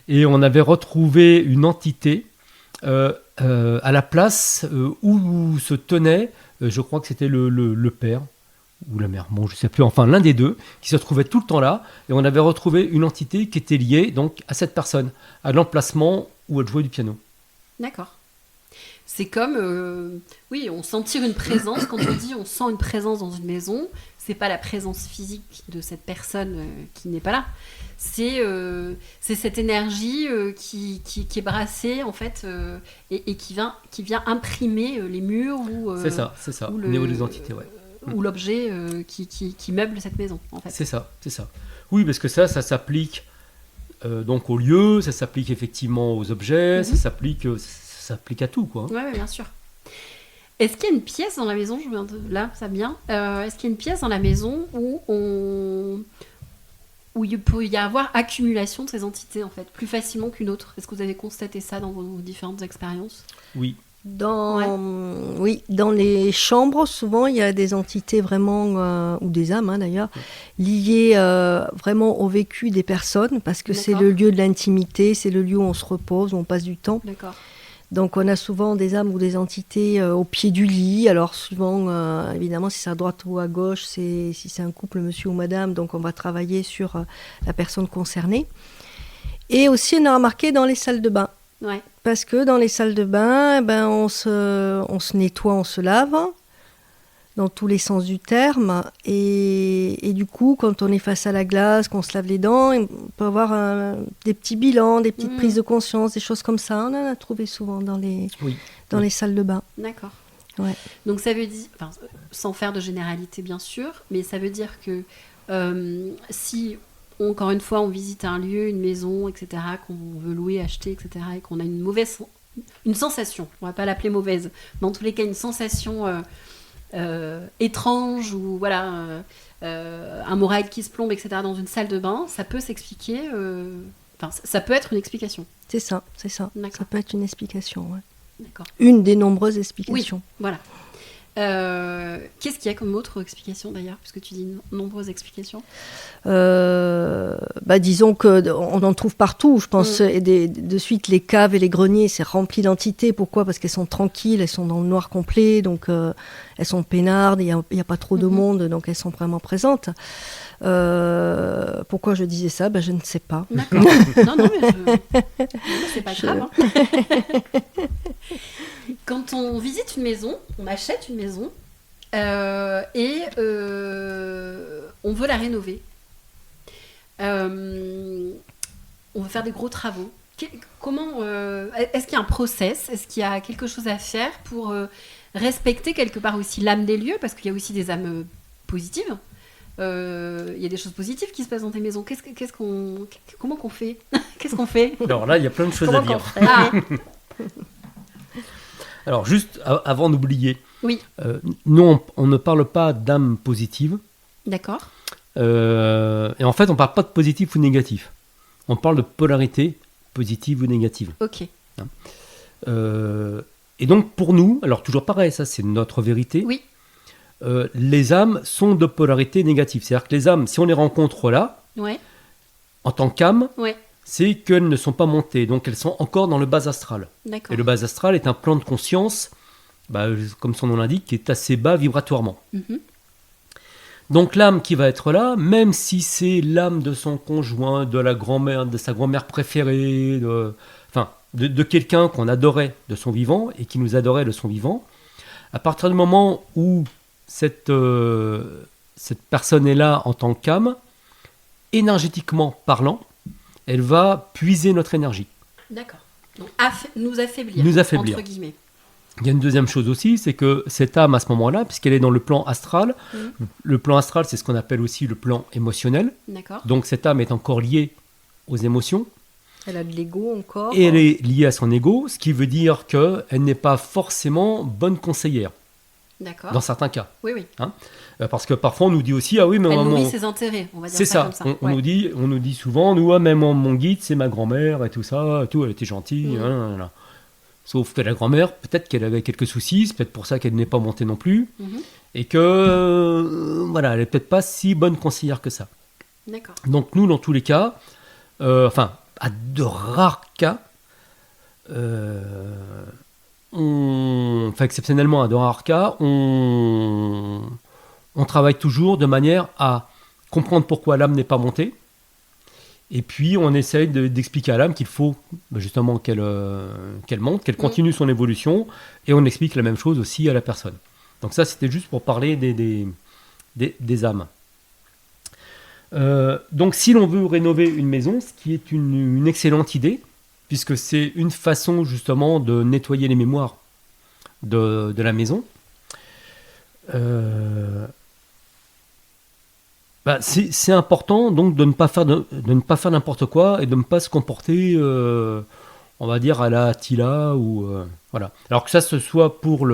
et on avait retrouvé une entité à la place où se tenait, je crois que c'était le père ou la mère, bon je ne sais plus, enfin l'un des deux, qui se trouvait tout le temps là, et on avait retrouvé une entité qui était liée donc à cette personne, à l'emplacement où elle jouait du piano. D'accord. C'est comme, oui, on sentir une présence. Quand on dit on sent une présence dans une maison, c'est pas la présence physique de cette personne qui n'est pas là. C'est cette énergie qui est brassée en fait et qui vient imprimer les murs ou c'est ça, ou au niveau des entités, ouais. ou l'objet qui meuble cette maison en fait. C'est ça. Oui, parce que ça s'applique donc au lieu, ça s'applique effectivement aux objets, ça s'applique à tout, quoi. Ouais, bien sûr. Est-ce qu'il y a une pièce dans la maison, là, ça vient. Est-ce qu'il y a une pièce dans la maison où il peut y avoir accumulation de ces entités, en fait, plus facilement qu'une autre? Est-ce que vous avez constaté ça dans vos différentes expériences? Oui. Oui, dans les chambres, souvent, il y a des entités vraiment, ou des âmes d'ailleurs, liées vraiment au vécu des personnes, parce que c'est le lieu de l'intimité, c'est le lieu où on se repose, où on passe du temps. D'accord. Donc on a souvent des âmes ou des entités au pied du lit. Alors souvent, évidemment, si c'est à droite ou à gauche, si c'est un couple, monsieur ou madame, donc on va travailler sur la personne concernée. Et aussi, on a remarqué dans les salles de bain. Ouais. Parce que dans les salles de bain, on se nettoie, on se lave, dans tous les sens du terme. Et du coup, quand on est face à la glace, qu'on se lave les dents, on peut avoir des petits bilans, des petites prises de conscience, des choses comme ça. On en a trouvé souvent dans les salles de bain. D'accord. Ouais. Donc ça veut dire, sans faire de généralité bien sûr, mais ça veut dire que si, encore une fois, on visite un lieu, une maison, etc., qu'on veut louer, acheter, etc., et qu'on a une sensation, on va pas l'appeler mauvaise, mais en tous les cas une sensation étrange ou voilà un moral qui se plombe, etc., dans une salle de bain, ça peut s'expliquer, ça peut être une explication. C'est ça. D'accord. Ça peut être une explication, ouais. D'accord. Une des nombreuses explications. Oui, voilà. Qu'est-ce qu'il y a comme autre explication d'ailleurs, puisque tu dis nombreuses explications? Disons qu'on en trouve partout, je pense. Et de suite, les caves et les greniers, c'est rempli d'entités. Pourquoi? Parce qu'elles sont tranquilles, elles sont dans le noir complet, donc elles sont peinardes, il n'y a pas trop de monde, donc elles sont vraiment présentes. Pourquoi je disais ça? Je ne sais pas. D'accord. non, mais c'est pas grave. Hein. Quand on visite une maison, on achète une maison et on veut la rénover. On veut faire des gros travaux. Comment est-ce qu'il y a un process? Est-ce qu'il y a quelque chose à faire pour respecter quelque part aussi l'âme des lieux? Parce qu'il y a aussi des âmes positives. Il y a des choses positives qui se passent dans tes maisons. Comment qu'on fait? Qu'est-ce qu'on fait? Alors là, il y a plein de choses à dire. Alors, juste avant d'oublier, oui. Nous, on ne parle pas d'âme positive. D'accord. Et en fait, on ne parle pas de positif ou négatif. On parle de polarité positive ou négative. Ok. Et donc, pour nous, alors toujours pareil, ça c'est notre vérité, oui. Les âmes sont de polarité négative. C'est-à-dire que les âmes, si on les rencontre là, ouais. En tant qu'âme, ouais. C'est qu'elles ne sont pas montées, donc elles sont encore dans le bas astral. D'accord. Et le bas astral est un plan de conscience, comme son nom l'indique, qui est assez bas vibratoirement. Mm-hmm. Donc l'âme qui va être là, même si c'est l'âme de son conjoint, de la grand-mère, de sa grand-mère préférée, de quelqu'un qu'on adorait de son vivant et qui nous adorait de son vivant, à partir du moment où cette personne est là en tant qu'âme, énergétiquement parlant, elle va puiser notre énergie. D'accord. Donc nous affaiblir. Entre guillemets. Il y a une deuxième chose aussi, c'est que cette âme, à ce moment-là, puisqu'elle est dans le plan astral, le plan astral, c'est ce qu'on appelle aussi le plan émotionnel. D'accord. Donc cette âme est encore liée aux émotions. Elle a de l'ego encore. Et elle est liée à son ego, ce qui veut dire qu'elle n'est pas forcément bonne conseillère. D'accord. Dans certains cas. Oui. Parce que parfois on nous dit aussi, ah oui, mais elle nourrit ses intérêts, on va dire ça comme ça. On nous dit souvent, nous, même mon guide, c'est ma grand-mère et tout ça, elle était gentille. Sauf que la grand-mère, peut-être qu'elle avait quelques soucis, c'est peut-être pour ça qu'elle n'est pas montée non plus, et que, elle n'est peut-être pas si bonne conseillère que ça. D'accord. Donc nous, dans tous les cas, à de rares cas, exceptionnellement à de rares cas, on travaille toujours de manière à comprendre pourquoi l'âme n'est pas montée Et puis, on essaye d'expliquer à l'âme qu'il faut justement qu'elle monte, qu'elle continue son évolution. Et on explique la même chose aussi à la personne. Donc ça, c'était juste pour parler des âmes. Donc, si l'on veut rénover une maison, ce qui est une excellente idée, puisque c'est une façon justement de nettoyer les mémoires de la maison, c'est important donc de ne pas faire n'importe quoi et de ne pas se comporter, on va dire, à la Attila ou voilà. Alors que ça, ce soit pour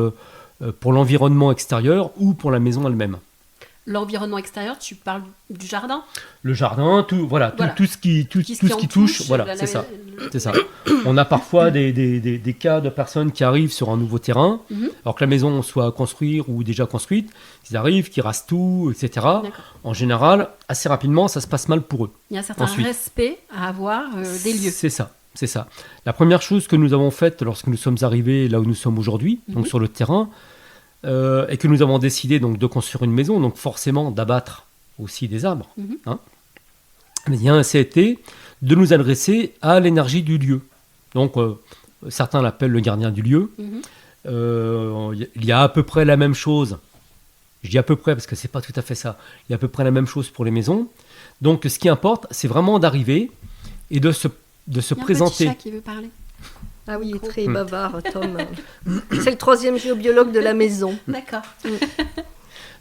l'environnement extérieur ou pour la maison elle-même. L'environnement extérieur, tu parles du jardin ? Le jardin, tout ce qui touche, voilà, c'est ça. On a parfois des cas de personnes qui arrivent sur un nouveau terrain, alors que la maison soit à construire ou déjà construite, ils arrivent, qui rasent tout, etc. D'accord. En général, assez rapidement, ça se passe mal pour eux. Il y a un certain respect à avoir des lieux. C'est ça. La première chose que nous avons faite lorsque nous sommes arrivés là où nous sommes aujourd'hui, donc sur le terrain, et que nous avons décidé donc de construire une maison, donc forcément d'abattre aussi des arbres. Ça a été de nous adresser à l'énergie du lieu. Donc certains l'appellent le gardien du lieu. Il y a à peu près la même chose. Je dis à peu près parce que c'est pas tout à fait ça. Il y a à peu près la même chose pour les maisons. Donc ce qui importe, c'est vraiment d'arriver et de se présenter. Il y a un petit chat qui veut parler. Ah oui, il est très bavard, Tom. C'est le 3e géobiologue de la maison. D'accord.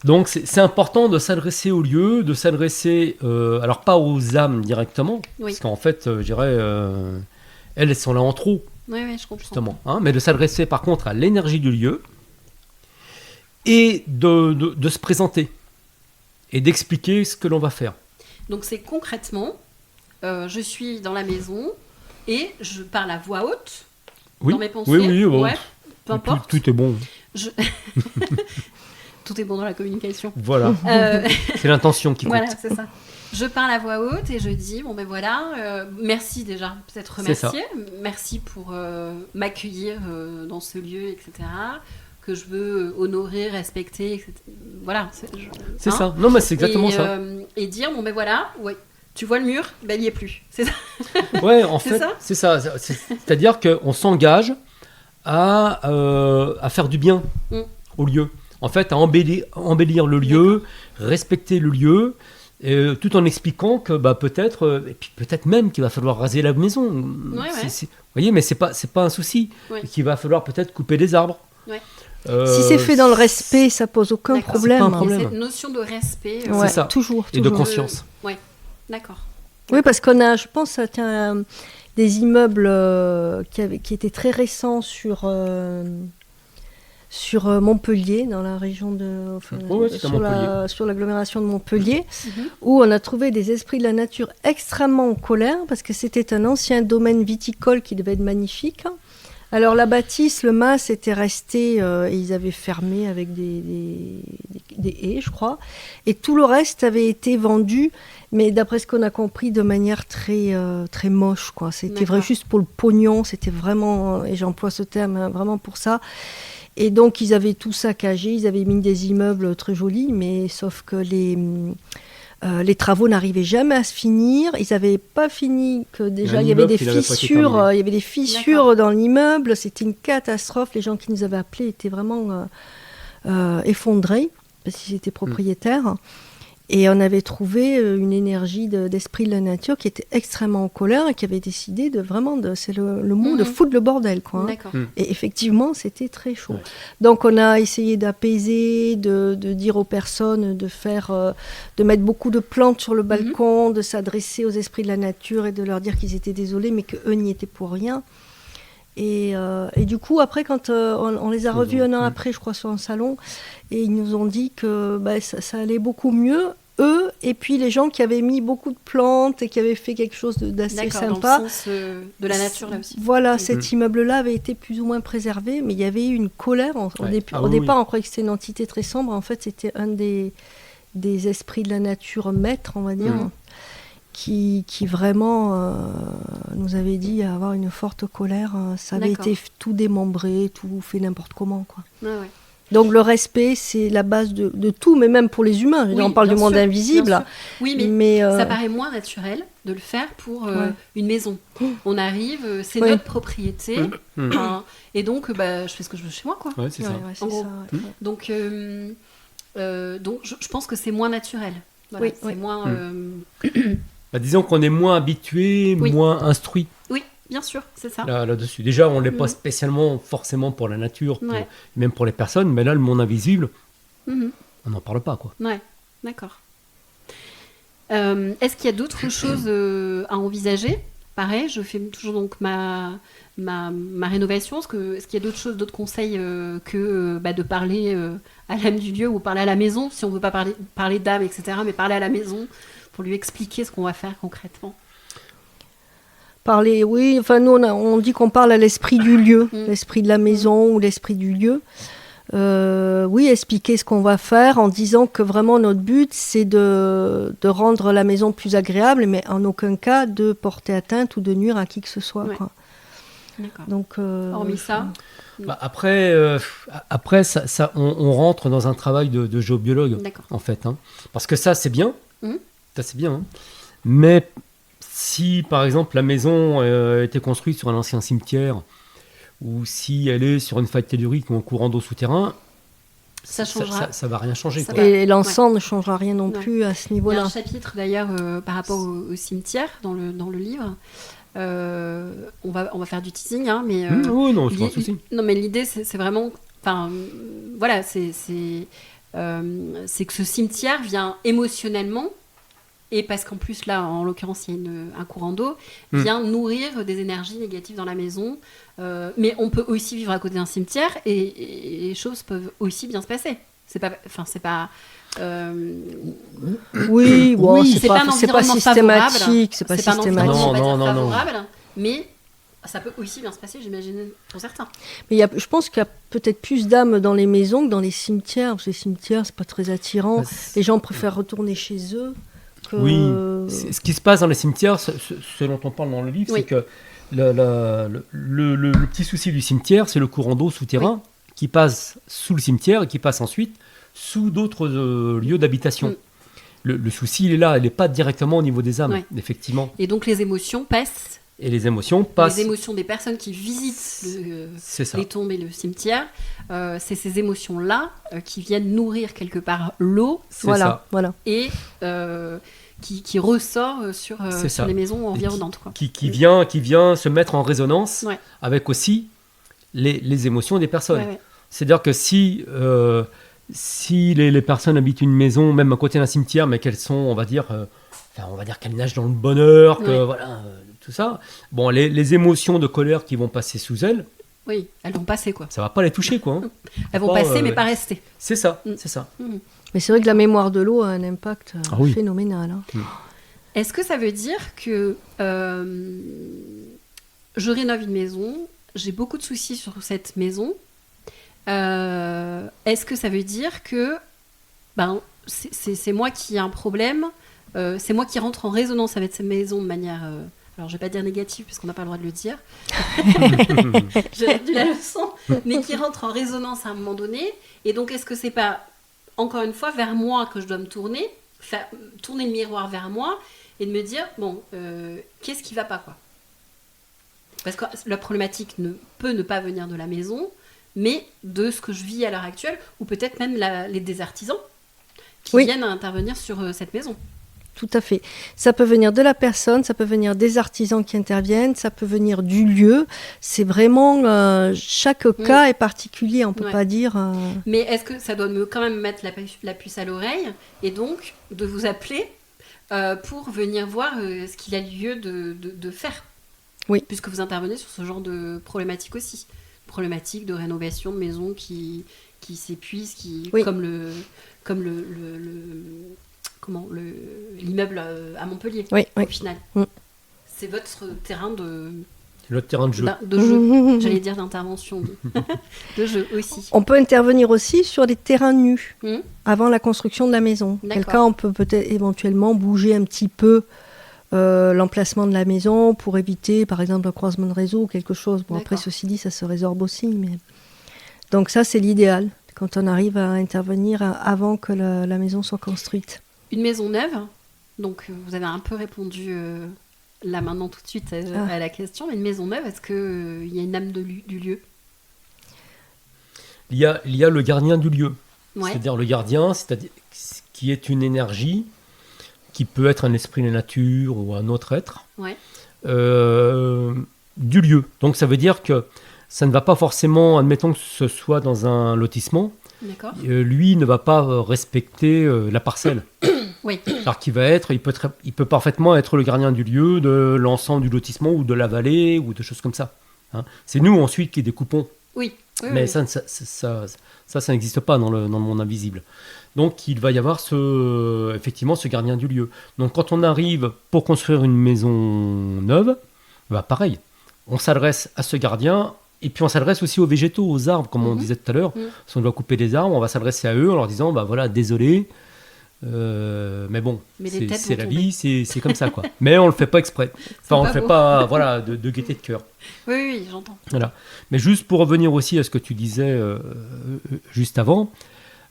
Donc c'est important de s'adresser au lieu, de s'adresser, alors pas aux âmes directement, parce qu'en fait, je dirais, elles sont là en trop. Oui, je comprends. Justement, mais de s'adresser par contre à l'énergie du lieu et de se présenter et d'expliquer ce que l'on va faire. Donc c'est concrètement, je suis dans la maison et je parle à voix haute. Dans mes pensées, peu importe. Tout est bon. Tout est bon dans la communication. Voilà. C'est l'intention qui compte. Voilà, c'est ça. Je parle à voix haute et je dis, merci déjà, peut-être remercier. Merci pour m'accueillir dans ce lieu, etc. Que je veux honorer, respecter, etc. Voilà. C'est ça. Non, mais c'est exactement ça. Et dire, tu vois le mur, il n'y est plus. C'est ça. Ouais, en fait, c'est ça. C'est-à-dire qu'on s'engage à faire du bien au lieu. En fait, à embellir le lieu, respecter le lieu, tout en expliquant que peut-être, et puis peut-être même qu'il va falloir raser la maison. Vous voyez, mais c'est pas un souci. Et qu'il va falloir peut-être couper des arbres. Ouais. Si c'est fait dans le respect, ça pose aucun problème. C'est pas un problème. Cette notion de respect, c'est ça. Toujours. Et de conscience. Oui, d'accord. Oui, parce qu'on a, je pense, des immeubles qui étaient très récents sur Montpellier, dans la région sur l'agglomération de Montpellier, où on a trouvé des esprits de la nature extrêmement en colère, parce que c'était un ancien domaine viticole qui devait être magnifique. Alors la bâtisse, le mas était resté, et ils avaient fermé avec des haies, je crois, et tout le reste avait été vendu, mais d'après ce qu'on a compris, de manière très, très moche, quoi. C'était vrai juste pour le pognon, c'était vraiment, et j'emploie ce terme vraiment pour ça. Et donc ils avaient tout saccagé, ils avaient mis des immeubles très jolis, mais sauf que les travaux n'arrivaient jamais à se finir. Ils n'avaient pas fini, que déjà il y avait des fissures, dans l'immeuble. C'était une catastrophe. Les gens qui nous avaient appelés étaient vraiment effondrés parce qu'ils étaient propriétaires. Et on avait trouvé une énergie d'esprit de la nature qui était extrêmement en colère et qui avait décidé c'est le mot, de foutre le bordel, quoi. Et effectivement, c'était très chaud. Ouais. Donc on a essayé d'apaiser, de dire aux personnes de mettre beaucoup de plantes sur le balcon, de s'adresser aux esprits de la nature et de leur dire qu'ils étaient désolés, mais qu'eux n'y étaient pour rien. Et du coup, après, quand on les a revus un an après, je crois, sur un salon, et ils nous ont dit que ça allait beaucoup mieux, eux, et puis les gens qui avaient mis beaucoup de plantes et qui avaient fait quelque chose d'assez sympa. Dans le sens de la nature, là aussi. Voilà, cet immeuble-là avait été plus ou moins préservé, mais il y avait eu une colère. Au départ, on croyait que c'était une entité très sombre. En fait, c'était un des esprits de la nature maîtres, on va dire. Qui vraiment nous avait dit avoir une forte colère. Ça avait été tout démembré, tout fait n'importe comment, quoi. Donc le respect, c'est la base de tout, mais même pour les humains. Je veux dire, on parle du monde invisible. Bien sûr. Oui, mais ça paraît moins naturel de le faire pour une maison. On arrive, c'est Oui. notre propriété, et donc je fais ce que je veux chez moi, quoi. Ouais, c'est ça. Ouais, c'est En gros. ça, ouais. Donc je pense que c'est moins naturel. Voilà, Oui, c'est oui. moins. Bah, disons qu'on est moins habitué, Oui. moins instruit Oui, bien sûr, c'est ça. là-dessus. Déjà, on ne l'est pas spécialement forcément pour la nature, Ouais. même pour les personnes, mais là, le monde invisible, Mhm. on n'en parle pas, quoi. Ouais, d'accord. Est-ce qu'il y a d'autres choses à envisager? Pareil, je fais toujours donc ma rénovation. Est-ce qu'il y a d'autres choses, d'autres conseils que de parler à l'âme du lieu ou parler à la maison, si on ne veut pas parler d'âme, etc., mais parler à la maison pour lui expliquer ce qu'on va faire concrètement? Parler, oui, enfin nous on dit qu'on parle à l'esprit du lieu, Mm. l'esprit de la maison ou l'esprit du lieu. Oui, expliquer ce qu'on va faire en disant que vraiment notre but c'est de rendre la maison plus agréable, mais en aucun cas de porter atteinte ou de nuire à qui que ce soit. Ouais. Quoi. D'accord. Donc, Hormis ça, Bah, après, on rentre dans un travail de géobiologue, d'accord. en fait. Hein. Parce que ça, c'est bien. Mhm. Ça, c'est bien. Hein. Mais si, par exemple, la maison a été construite sur un ancien cimetière, ou si elle est sur une faille tellurique ou un courant d'eau souterrain, Ça changera. ça va rien changer. Ça Quoi. va. et l'ensemble ne changera rien non Ouais. plus à ce Il y a niveau-là. un chapitre d'ailleurs par rapport au cimetière dans le livre. On va faire du teasing, hein, mais Oui, non, c'est pas un l'i- souci. non, mais l'idée c'est vraiment, enfin voilà, c'est que ce cimetière vient émotionnellement, et parce qu'en plus là, en l'occurrence, il y a un courant d'eau, vient nourrir des énergies négatives dans la maison. Mais on peut aussi vivre à côté d'un cimetière et les choses peuvent aussi bien se passer. C'est pas. Oui, bon, Oui, c'est c'est pas pas un environnement systématique, c'est pas C'est pas un environnement, systématique. on va dire, Non. favorable, mais ça peut aussi bien se passer, j'imagine, pour certains. Mais je pense qu'il y a peut-être plus d'âmes dans les maisons que dans les cimetières. Parce que les cimetières, c'est pas très attirant. Bah, Les gens préfèrent retourner chez eux. Que... Oui, ce qui se passe dans les cimetières, ce dont on parle dans le livre, Oui. c'est que le petit souci du cimetière, c'est le courant d'eau souterrain qui passe sous le cimetière et qui passe ensuite sous d'autres lieux d'habitation. Le souci, il est là, il n'est pas directement au niveau des âmes, Ouais. effectivement. Et donc les émotions passent, Et les émotions passent. les émotions des personnes qui visitent C'est ça. les tombes et le cimetière, c'est ces émotions-là qui viennent nourrir quelque part l'eau C'est Voilà, ça. voilà. et qui ressort sur C'est ça. les maisons environnantes. Quoi. Qui vient se mettre en résonance Ouais. avec aussi les émotions des personnes. Ouais, ouais. C'est-à-dire que si les personnes habitent une maison, même à côté d'un cimetière, mais qu'elles sont, on va dire qu'elles nagent dans le bonheur, que Ouais. voilà, tout ça. Bon, les émotions de colère qui vont passer sous elles, Oui, elles vont passer, quoi. ça va pas les toucher, quoi. Hein. Elles vont Pas, passer, mais pas rester. C'est ça, Mm. c'est ça. Mais c'est vrai que la mémoire de l'eau a un impact Ah oui. phénoménal. Hein. Est-ce que ça veut dire que je rénove une maison, j'ai beaucoup de soucis sur cette maison, est-ce que ça veut dire que c'est moi qui ai un problème, c'est moi qui rentre en résonance avec cette maison de manière... alors, je vais pas dire négative, puisqu'on n'a pas le droit de le dire. J'ai retenu la leçon. Mais qui rentre en résonance à un moment donné. Et donc, est-ce que c'est pas, encore une fois, vers moi que je dois me tourner, tourner le miroir vers moi et de me dire, bon, qu'est-ce qui va pas, quoi? Parce que la problématique peut ne pas venir de la maison, mais de ce que je vis à l'heure actuelle, ou peut-être même des artisans qui Oui. viennent à intervenir sur cette maison. Tout à fait. Ça peut venir de la personne, ça peut venir des artisans qui interviennent, ça peut venir du lieu. C'est vraiment... chaque cas est particulier, on ne peut Ouais. pas dire... Mais est-ce que ça doit quand même mettre la puce à l'oreille et donc de vous appeler pour venir voir ce qu'il a lieu de faire? Oui. Puisque vous intervenez sur ce genre de problématique aussi. Problématique de rénovation de maisons qui s'épuisent, Oui. comme l'immeuble à Montpellier, Oui, oui. au final. Mm. C'est votre terrain de C'est notre terrain de jeu. jeu. J'allais dire d'intervention, de jeu aussi. On peut intervenir aussi sur les terrains nus Mm. avant la construction de la maison. D'accord. Quel cas on peut peut-être éventuellement bouger un petit peu l'emplacement de la maison pour éviter par exemple un croisement de réseau ou quelque chose. Bon, après D'accord. ceci dit ça se résorbe aussi. Mais... Donc ça c'est l'idéal. quand on arrive à intervenir avant que la maison soit construite. Une maison neuve, donc vous avez un peu répondu là maintenant tout de suite à la question. Une maison neuve, est-ce qu'il y a une âme du lieu? Il y a le gardien du lieu. Ouais. C'est-à-dire le gardien, c'est-à-dire qui est une énergie qui peut être un esprit de la nature ou un autre être Ouais. Du lieu. Donc ça veut dire que ça ne va pas forcément, admettons que ce soit dans un lotissement, D'accord. lui ne va pas respecter la parcelle. Oui. Alors il peut parfaitement être le gardien du lieu, de l'ensemble du lotissement ou de la vallée ou de choses comme ça. Hein. C'est nous ensuite qui découpons. Oui. Mais ça n'existe pas dans le monde invisible. Donc il va y avoir effectivement ce gardien du lieu. Donc quand on arrive pour construire une maison neuve, bah pareil, on s'adresse à ce gardien et puis on s'adresse aussi aux végétaux, aux arbres, comme on disait tout à l'heure. Si on doit couper des arbres, on va s'adresser à eux en leur disant bah voilà, désolé, mais bon, c'est la vie, c'est comme ça quoi. Mais on le fait pas exprès. Enfin on le fait pas voilà de gaieté de cœur. Oui, j'entends. Voilà. Mais juste pour revenir aussi à ce que tu disais juste avant,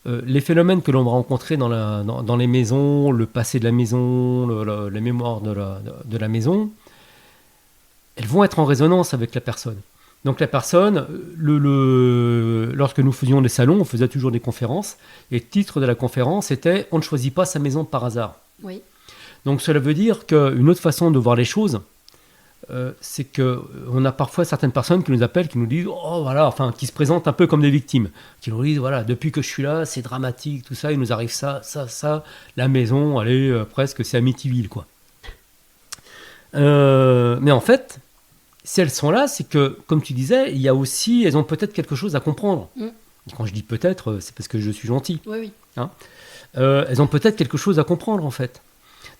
les phénomènes que l'on va rencontrer dans les maisons, le passé de la maison, les mémoires de la maison, elles vont être en résonance avec la personne. Donc la personne, lorsque nous faisions des salons, on faisait toujours des conférences, et le titre de la conférence était « On ne choisit pas sa maison par hasard ». Oui. Donc cela veut dire qu'une autre façon de voir les choses, c'est qu'on a parfois certaines personnes qui nous appellent, qui nous disent oh voilà, enfin qui se présentent un peu comme des victimes, qui nous disent voilà, depuis que je suis là, c'est dramatique, tout ça, il nous arrive ça, la maison, elle est presque, c'est Amityville quoi. Mais en fait, si elles sont là, c'est que, comme tu disais, il y a aussi, elles ont peut-être quelque chose à comprendre. Et quand je dis peut-être, c'est parce que je suis gentil. Oui. Hein, elles ont peut-être quelque chose à comprendre en fait.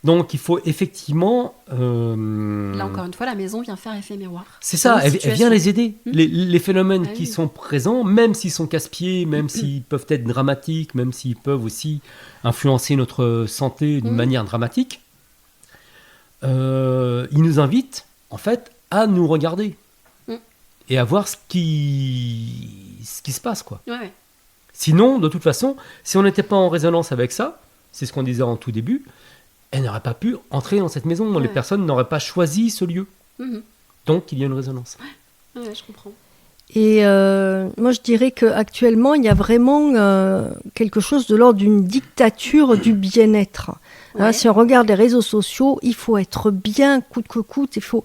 Donc il faut effectivement... Là encore une fois, la maison vient faire effet miroir. C'est ça, elle vient les aider. Les phénomènes qui sont présents, même s'ils sont casse-pieds, même s'ils peuvent être dramatiques, même s'ils peuvent aussi influencer notre santé d'une manière dramatique, ils nous invitent en fait à nous regarder et à voir ce qui se passe quoi. Ouais. Sinon, de toute façon, si on n'était pas en résonance avec ça, c'est ce qu'on disait en tout début, elle n'aurait pas pu entrer dans cette maison. Les personnes n'auraient pas choisi ce lieu. Donc, il y a une résonance. Ouais, je comprends. Et moi, je dirais qu'actuellement, il y a vraiment quelque chose de l'ordre d'une dictature du bien-être. Ouais. Hein, si on regarde les réseaux sociaux, il faut être bien coûte que coûte. Il faut...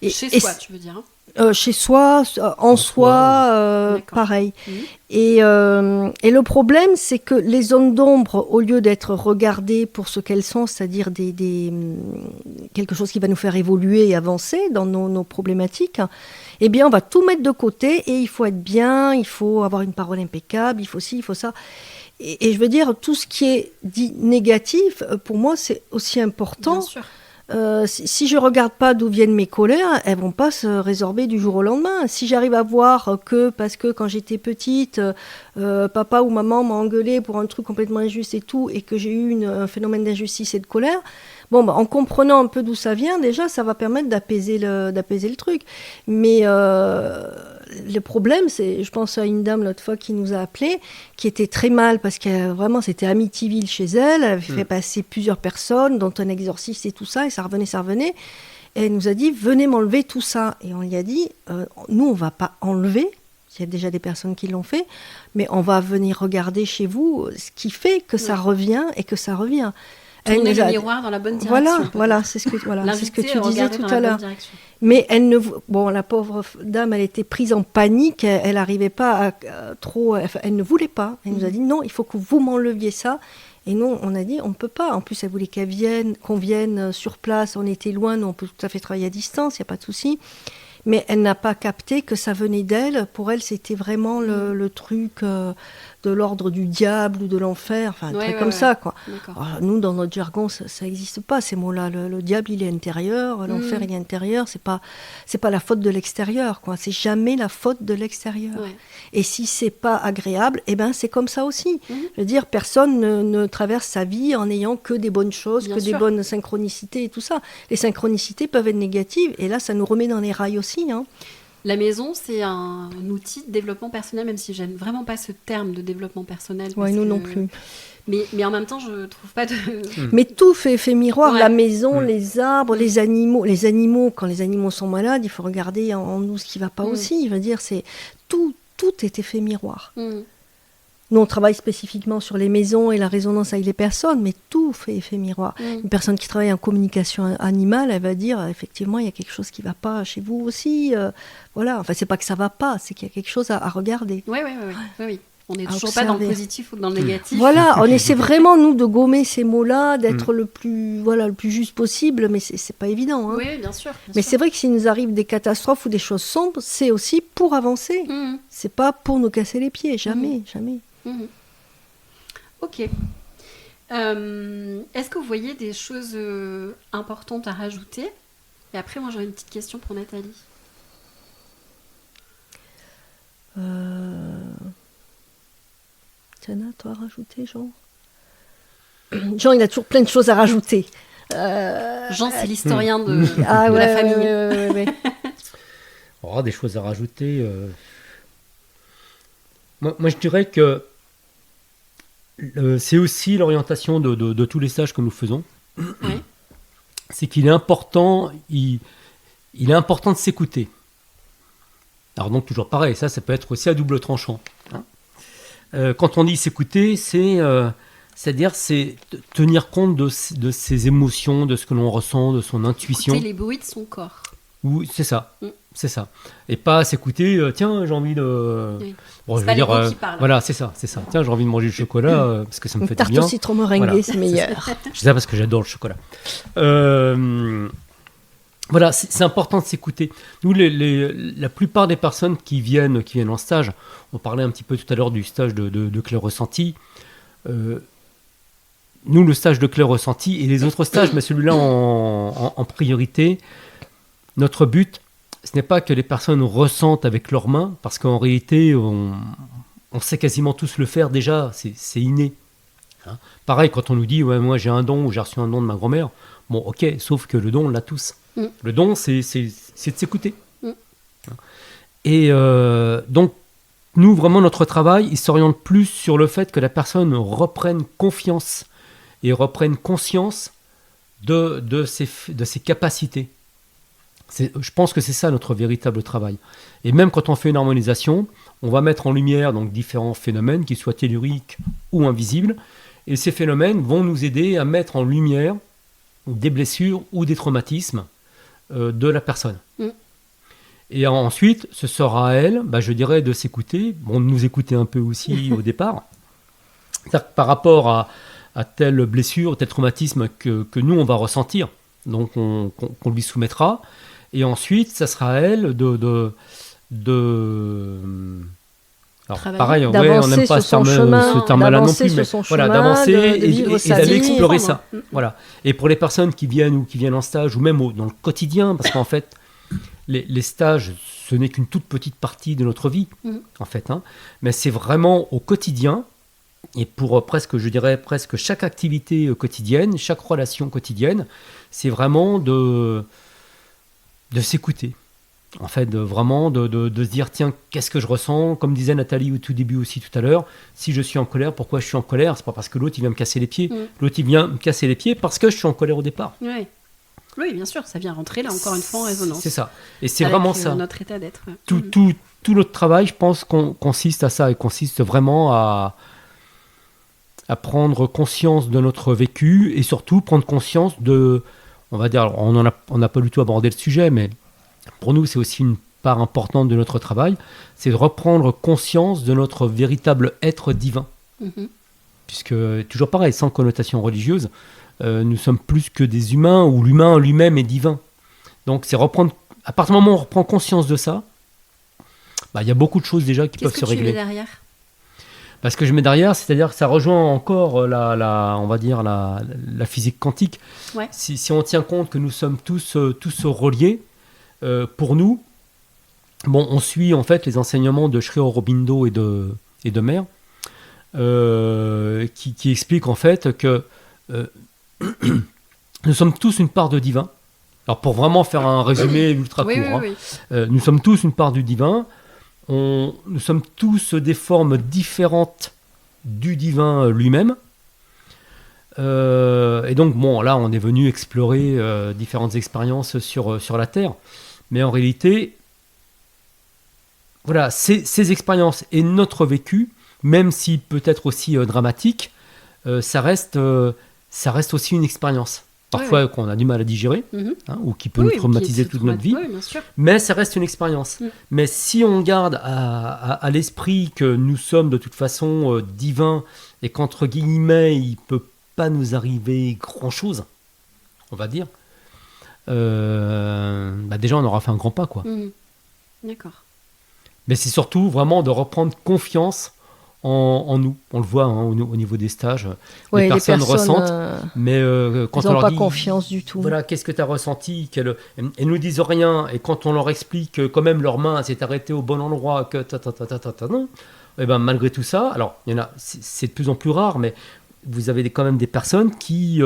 Chez soi, tu veux dire hein. Chez soi, en soi, pareil. Et le problème, c'est que les zones d'ombre, au lieu d'être regardées pour ce qu'elles sont, c'est-à-dire quelque chose qui va nous faire évoluer et avancer dans nos problématiques, eh bien, on va tout mettre de côté et il faut être bien, il faut avoir une parole impeccable, il faut ci, il faut ça. Et je veux dire, tout ce qui est dit négatif, pour moi, c'est aussi important. Bien sûr. Si je ne regarde pas d'où viennent mes colères, elles ne vont pas se résorber du jour au lendemain. Si j'arrive à voir que, parce que quand j'étais petite, papa ou maman m'a engueulé pour un truc complètement injuste et tout, et que j'ai eu un phénomène d'injustice et de colère, bon, en comprenant un peu d'où ça vient, déjà, ça va permettre d'apaiser le truc. Mais le problème, c'est, je pense à une dame l'autre fois qui nous a appelés, qui était très mal parce que vraiment c'était Amityville chez elle. Elle avait fait passer plusieurs personnes, dont un exorciste et tout ça, et ça revenait. Et elle nous a dit, venez m'enlever tout ça. Et on lui a dit, nous, on va pas enlever. Il y a déjà des personnes qui l'ont fait, mais on va venir regarder chez vous ce qui fait que ça revient et que ça revient. Tourner le miroir dans la bonne direction. Voilà, c'est ce que tu disais tout à l'heure. Mais la pauvre dame, elle était prise en panique, elle n'arrivait pas elle ne voulait pas. Elle nous a dit non, il faut que vous m'enleviez ça. Et nous, on a dit on ne peut pas. En plus, elle voulait qu'on vienne sur place. On était loin, nous on peut tout à fait travailler à distance, il n'y a pas de souci. Mais elle n'a pas capté que ça venait d'elle. Pour elle, c'était vraiment le truc de l'ordre du diable ou de l'enfer, enfin un truc comme ça, quoi. Alors, nous, dans notre jargon, ça n'existe pas, ces mots-là. Le diable, il est intérieur, l'enfer, il est intérieur. C'est pas la faute de l'extérieur, quoi. C'est jamais la faute de l'extérieur. Ouais. Et si c'est pas agréable, eh ben c'est comme ça aussi. Je veux dire, personne ne traverse sa vie en n'ayant que des bonnes choses, des bonnes synchronicités et tout ça. Les synchronicités peuvent être négatives, et là, ça nous remet dans les rails aussi, hein. La maison, c'est un outil de développement personnel, même si j'aime vraiment pas ce terme de développement personnel. Ouais, parce nous que- non plus. Mais en même temps, je trouve pas de... Mais tout fait effet miroir, Ouais. la maison, Mm. les arbres, les animaux. Les animaux, quand les animaux sont malades, il faut regarder en nous ce qui ne va pas Mm. aussi. Je veux dire, c'est tout est effet miroir. Mm. Nous, on travaille spécifiquement sur les maisons et la résonance avec les personnes, mais tout fait effet miroir. Mm. Une personne qui travaille en communication animale, elle va dire, effectivement, il y a quelque chose qui ne va pas chez vous aussi. Voilà, enfin, c'est pas que ça ne va pas, c'est qu'il y a quelque chose à regarder. Oui. On est À toujours pas dans le observer. positif ou dans le négatif. Voilà, on essaie vraiment, nous, de gommer ces mots-là, d'être le plus juste possible, mais c'est pas évident. Hein. Oui, bien sûr. Mais c'est vrai que s'il nous arrive des catastrophes ou des choses sombres, c'est aussi pour avancer. Mhm. C'est pas pour nous casser les pieds, jamais, jamais. Mhm. Ok. Est-ce que vous voyez des choses importantes à rajouter? Et après, moi, j'aurais une petite question pour Nathalie. T'en as, toi, à rajouter, Jean? Jean, il a toujours plein de choses à rajouter. Jean, c'est l'historien de Ah, la famille. ouais. On aura des choses à rajouter. Moi, je dirais que c'est aussi l'orientation de tous les stages que nous faisons. Oui. C'est qu'il est important, il est important de s'écouter. Alors donc toujours pareil, ça peut être aussi à double tranchant. Hein. Quand on dit s'écouter, c'est-à-dire c'est tenir compte de ses émotions, de ce que l'on ressent, de son intuition. Écoutez les bruits de son corps. Oui, c'est ça. Mm. C'est ça. Et pas s'écouter, tiens, j'ai envie de... Oui. Bon, C'est je pas veux dire, l'ego qui parle. voilà, c'est ça. Tiens, j'ai envie de manger du chocolat parce que ça me Une fait du tarte bien. au citron meringuée, Voilà. c'est meilleur. Je dis ça parce que j'adore le chocolat. Voilà, c'est important de s'écouter. Nous, la plupart des personnes qui viennent en stage, on parlait un petit peu tout à l'heure du stage de Claire Ressenti. Nous, le stage de Claire Ressenti et les autres stages, mais celui-là en priorité, notre but, ce n'est pas que les personnes ressentent avec leurs mains, parce qu'en réalité, on sait quasiment tous le faire déjà, c'est inné. Hein. Pareil, quand on nous dit, ouais, moi j'ai un don ou j'ai reçu un don de ma grand-mère, bon, ok, sauf que le don, on l'a tous. Mm. Le don, c'est de s'écouter. Mm. Et donc, nous, vraiment, notre travail, il s'oriente plus sur le fait que la personne reprenne confiance et reprenne conscience de ses capacités. Je pense que c'est ça notre véritable travail. Et même quand on fait une harmonisation, on va mettre en lumière donc différents phénomènes, qu'ils soient telluriques ou invisibles, et ces phénomènes vont nous aider à mettre en lumière des blessures ou des traumatismes de la personne. Mm. Et ensuite, ce sera à elle, je dirais, de s'écouter, de nous écouter un peu aussi au départ, c'est-à-dire que par rapport à telle blessure, tel traumatisme que nous, on va ressentir, donc qu'on lui soumettra. Et ensuite, ça sera à elle de alors, Travailler. pareil, ouais, on D'avancer n'aime pas sur son ce chemin, terme-là non d'avancer plus, sur mais son voilà, chemin, d'avancer de vivre et sa d'aller vie. explorer Comprendre. ça. Voilà. Et pour les personnes qui viennent en stage, ou même dans le quotidien, parce qu'en fait, les stages, ce n'est qu'une toute petite partie de notre vie, en fait. Hein, mais c'est vraiment au quotidien, et pour presque chaque activité quotidienne, chaque relation quotidienne, c'est vraiment de s'écouter. En fait, vraiment de se dire, tiens, qu'est-ce que je ressens? Comme disait Nathalie au tout début aussi tout à l'heure, si je suis en colère, pourquoi je suis en colère? C'est pas parce que l'autre il vient me casser les pieds. L'autre il vient me casser les pieds parce que je suis en colère au départ. Oui. Oui, bien sûr, ça vient rentrer là encore une fois en résonance. C'est ça. Et c'est Avec, vraiment ça. Notre état d'être. Ouais. Tout notre travail, je pense, consiste à ça et consiste vraiment à prendre conscience de notre vécu et surtout prendre conscience de, on va dire, on n'a pas du tout abordé le sujet, mais pour nous, c'est aussi une part importante de notre travail, c'est de reprendre conscience de notre véritable être divin. Mhm. Puisque, toujours pareil, sans connotation religieuse, nous sommes plus que des humains, où l'humain lui-même est divin. Donc, c'est reprendre, à partir du moment où on reprend conscience de ça, il y a beaucoup de choses déjà qui peuvent se Qu'est-ce que tu régler. mets derrière? Parce que je mets derrière, c'est-à-dire que ça rejoint encore on va dire la physique quantique. Ouais. Si on tient compte que nous sommes tous reliés, pour nous, on suit en fait les enseignements de Sri Aurobindo et de Mère, qui expliquent en fait que nous sommes tous une part de divin, Alors pour vraiment faire un résumé ultra Oui, court, oui, hein, nous sommes tous une part du divin, nous sommes tous des formes différentes du divin lui-même. Et donc bon, là on est venu explorer différentes expériences sur la Terre. Mais en réalité, voilà, ces expériences et notre vécu, même si peut-être aussi dramatique, ça reste aussi une expérience. Parfois qu'on a du mal à digérer, hein, ou qui peut nous traumatiser toute notre vie. Oui, bien sûr. Mais ça reste une expérience. Mais si on garde à l'esprit que nous sommes de toute façon divins et qu'entre guillemets, il ne peut pas nous arriver grand-chose, on va dire, déjà on aura fait un grand pas, quoi. D'accord. Mais c'est surtout vraiment de reprendre confiance en nous. On le voit hein, au niveau des stages. Les personnes ressentent, mais quand on leur dit... confiance du tout. Voilà, qu'est-ce que tu as ressenti Elles ne nous disent rien, et quand on leur explique que quand même leur main s'est arrêtée au bon endroit, que non, et ben malgré tout ça, alors il y en a, c'est de plus en plus rare, mais vous avez quand même des personnes qui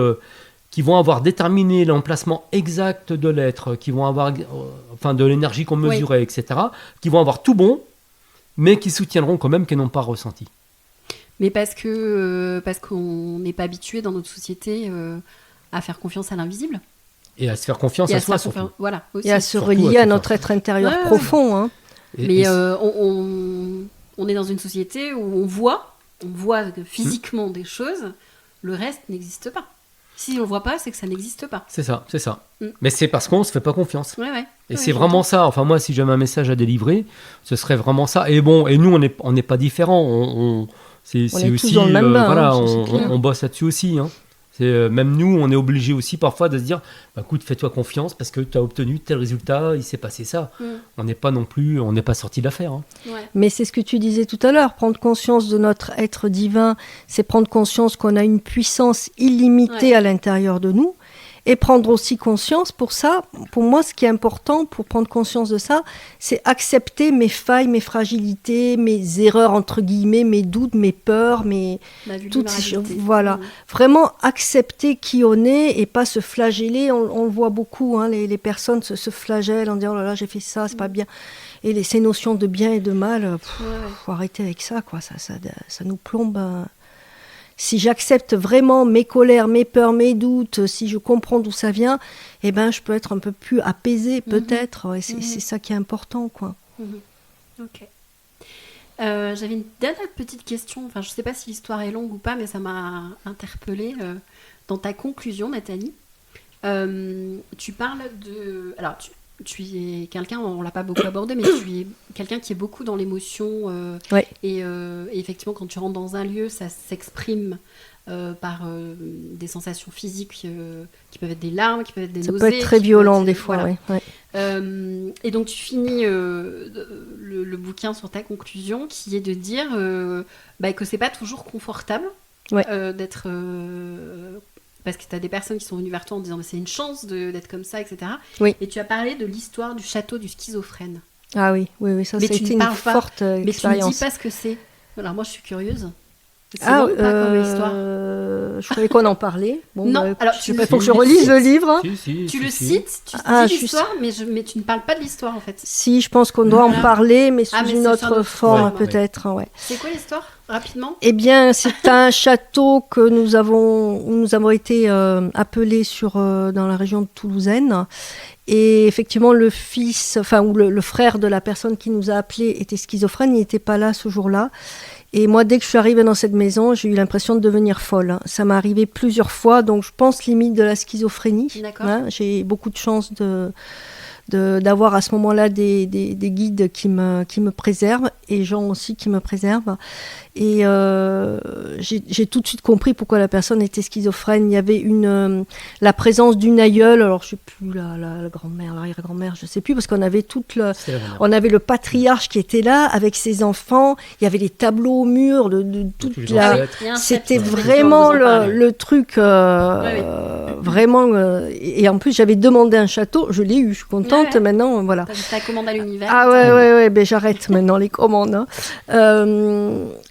vont avoir déterminé l'emplacement exact de l'être, qui vont avoir de l'énergie qu'on mesurait, etc., qui vont avoir tout bon, mais qui soutiendront quand même qu'elles n'ont pas ressenti. Mais parce qu'on n'est pas habitué dans notre société à faire confiance à l'invisible. Et à se faire confiance à soi, surtout. Voilà, aussi. Et à se relier à notre être intérieur profond. Hein. Mais on est dans une société où on voit physiquement des choses, le reste n'existe pas. Si on ne le voit pas, c'est que ça n'existe pas. C'est ça. Mais c'est parce qu'on ne se fait pas confiance. Et c'est j'entends. vraiment ça. Enfin, moi, si j'avais un message à délivrer, ce serait vraiment ça. Et bon, et nous, on n'est pas différents. C'est est aussi, tous dans le même bain, voilà, hein, on bosse là-dessus aussi. Hein. Même nous, on est obligés aussi parfois de se dire, écoute, fais-toi confiance parce que tu as obtenu tel résultat, il s'est passé ça. On n'est pas non plus, on n'est pas sorti de l'affaire. Hein. Mais c'est ce que tu disais tout à l'heure, prendre conscience de notre être divin, c'est prendre conscience qu'on a une puissance illimitée à l'intérieur de nous. Et prendre aussi conscience, pour ça, pour moi, ce qui est important pour prendre conscience de ça, c'est accepter mes failles, mes fragilités, mes erreurs, entre guillemets, mes doutes, mes peurs, toutes ces choses. Voilà. Vraiment accepter qui on est et pas se flageller. On le voit beaucoup, hein, les personnes se flagellent en disant « Oh là là, j'ai fait ça, c'est pas bien ». Et ces notions de bien et de mal, faut arrêter avec ça, quoi. Ça nous plombe... Si j'accepte vraiment mes colères, mes peurs, mes doutes, si je comprends d'où ça vient, eh ben, je peux être un peu plus apaisée, peut-être. Et c'est ça qui est important, quoi. Ok. J'avais une dernière petite question. Enfin, je ne sais pas si l'histoire est longue ou pas, mais ça m'a interpellée. Dans ta conclusion, Nathalie, tu parles de... Alors, tu es quelqu'un, on ne l'a pas beaucoup abordé, mais tu es quelqu'un qui est beaucoup dans l'émotion. Et effectivement, quand tu rentres dans un lieu, ça s'exprime par des sensations physiques qui peuvent être des larmes, qui peuvent être des nausées. Ça peut être très violent des fois, voilà. Et donc, tu finis le bouquin sur ta conclusion, qui est de dire que c'est pas toujours confortable d'être... parce que tu as des personnes qui sont venues vers toi en disant c'est une chance d'être comme ça, etc. Et tu as parlé de l'histoire du château du schizophrène. Ah oui, ça a été une forte expérience. Mais tu ne dis pas ce que c'est. Alors moi, je suis curieuse. C'est long ou pas comme histoire je croyais qu'on en parlait. Bon, non, alors il faut que je relise le livre. Tu le cites, tu dis l'histoire, mais tu ne parles pas de l'histoire en fait. Si, je pense qu'on doit en parler, mais sous une autre forme peut-être. C'est quoi l'histoire, rapidement ? Eh bien, c'est un château que nous avons été appelés dans la région de Toulousaine. Et effectivement, le frère de la personne qui nous a appelés était schizophrène, il n'était pas là ce jour-là. Et moi, dès que je suis arrivée dans cette maison, j'ai eu l'impression de devenir folle. Ça m'est arrivé plusieurs fois, donc je pense limite de la schizophrénie. J'ai beaucoup de chance d'avoir à ce moment-là des guides qui me préservent et gens aussi qui me préservent. Et j'ai tout de suite compris pourquoi la personne était schizophrène. Il y avait la présence d'une aïeule, alors je ne sais plus, la grand-mère, l'arrière-grand-mère, je ne sais plus, parce qu'on avait on avait le patriarche qui était là avec ses enfants, il y avait les tableaux au mur, c'était vraiment le truc, vraiment, et en plus j'avais demandé un château, je l'ai eu, je suis contente, contente maintenant, voilà. T'as ta commande à l'univers. Ah ouais, ben j'arrête maintenant les commandes. Hein.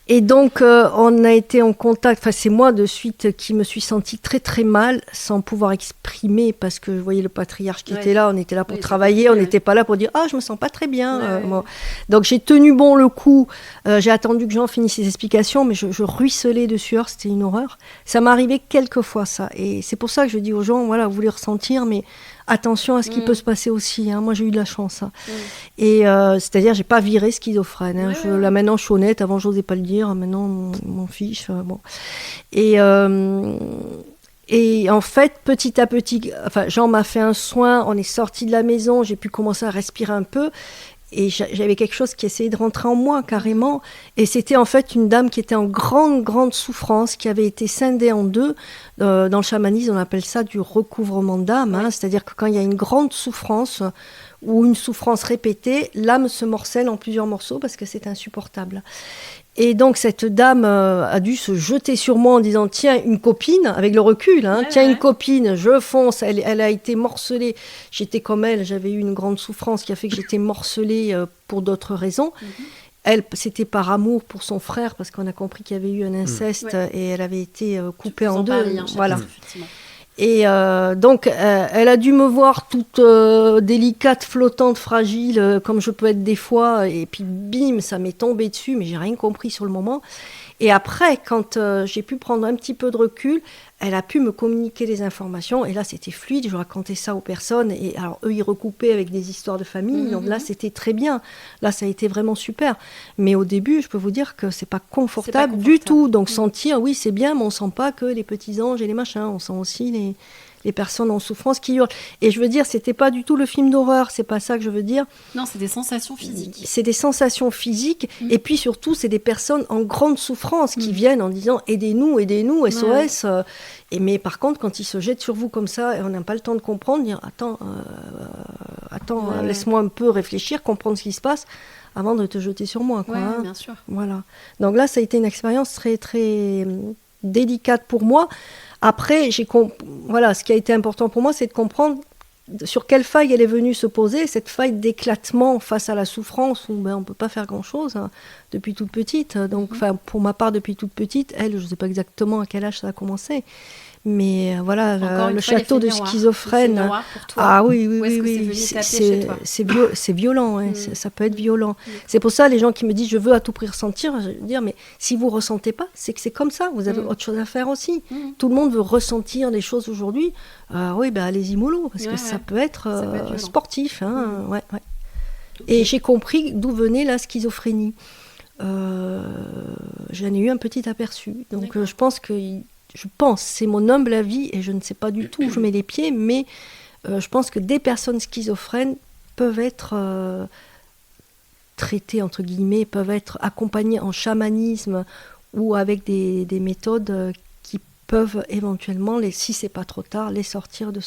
Et donc, on a été en contact, enfin c'est moi de suite qui me suis sentie très très mal, sans pouvoir exprimer, parce que je voyais le patriarche qui était là, on était là pour travailler, on n'était pas là pour dire « Ah, je me sens pas très bien moi. ». Donc j'ai tenu bon le coup, j'ai attendu que Jean finisse ses explications, mais je ruisselais de sueur, c'était une horreur. Ça m'est arrivé quelques fois ça, et c'est pour ça que je dis aux gens, voilà, vous voulez ressentir, mais attention à ce qui peut se passer aussi. Hein. Moi, j'ai eu de la chance. Hein. Et c'est-à-dire, j'ai pas viré schizophrène. Hein. Là, maintenant, je suis honnête. Avant, j'osais pas le dire. Maintenant, m'en fiche. Bon. Et en fait, petit à petit, enfin, Jean m'a fait un soin. On est sorti de la maison. J'ai pu commencer à respirer un peu. Et j'avais quelque chose qui essayait de rentrer en moi, carrément. Et c'était en fait une dame qui était en grande, grande souffrance, qui avait été scindée en deux. Dans le chamanisme, on appelle ça du recouvrement d'âme. Hein, c'est-à-dire que quand il y a une grande souffrance ou une souffrance répétée, l'âme se morcelle en plusieurs morceaux parce que c'est insupportable. Et donc cette dame a dû se jeter sur moi en disant « Tiens, une copine », avec le recul, hein, « Tiens, une copine, je fonce ». Elle a été morcelée. J'étais comme elle, j'avais eu une grande souffrance qui a fait que j'étais morcelée pour d'autres raisons. Elle, c'était par amour pour son frère, parce qu'on a compris qu'il y avait eu un inceste et elle avait été coupée en deux. Voilà. Et donc, elle a dû me voir toute délicate, flottante, fragile, comme je peux être des fois. Et puis, bim, ça m'est tombé dessus, mais j'ai rien compris sur le moment. Et après, quand j'ai pu prendre un petit peu de recul, elle a pu me communiquer les informations. Et là, c'était fluide. Je racontais ça aux personnes. Et alors, eux, ils recoupaient avec des histoires de famille. Donc là, c'était très bien. Là, ça a été vraiment super. Mais au début, je peux vous dire que c'est pas confortable du tout. Donc, sentir, oui, c'est bien, mais on sent pas que les petits anges et les machins. On sent aussi les personnes en souffrance qui hurlent. Et je veux dire, c'était pas du tout le film d'horreur, c'est pas ça que je veux dire. Non, c'est des sensations physiques. C'est des sensations physiques, et puis surtout, c'est des personnes en grande souffrance qui viennent en disant « Aidez-nous, aidez-nous, SOS ». Mais par contre, quand ils se jettent sur vous comme ça, et on n'a pas le temps de comprendre, dire « Attends, laisse-moi un peu réfléchir, comprendre ce qui se passe », avant de te jeter sur moi. Quoi, hein. Bien sûr. Voilà. Donc là, ça a été une expérience très, très délicate pour moi. Après, ce qui a été important pour moi, c'est de comprendre sur quelle faille elle est venue se poser, cette faille d'éclatement face à la souffrance, où on ne peut pas faire grand-chose depuis toute petite. Donc, pour ma part, depuis toute petite, elle, je ne sais pas exactement à quel âge ça a commencé. Mais voilà, le château de schizophrène. Ah oui, c'est violent, hein, ça peut être violent. C'est pour ça, les gens qui me disent je veux à tout prix ressentir, je veux dire, mais si vous ne ressentez pas, c'est que c'est comme ça, vous avez autre chose à faire aussi. Tout le monde veut ressentir les choses aujourd'hui. Allez-y mollo, parce que ça peut être sportif. Hein, Et j'ai compris d'où venait la schizophrénie. J'en ai eu un petit aperçu. Donc je pense, c'est mon humble avis, et je ne sais pas du tout où je mets les pieds, mais je pense que des personnes schizophrènes peuvent être traitées, entre guillemets, peuvent être accompagnées en chamanisme ou avec des méthodes qui peuvent éventuellement, si c'est pas trop tard, les sortir de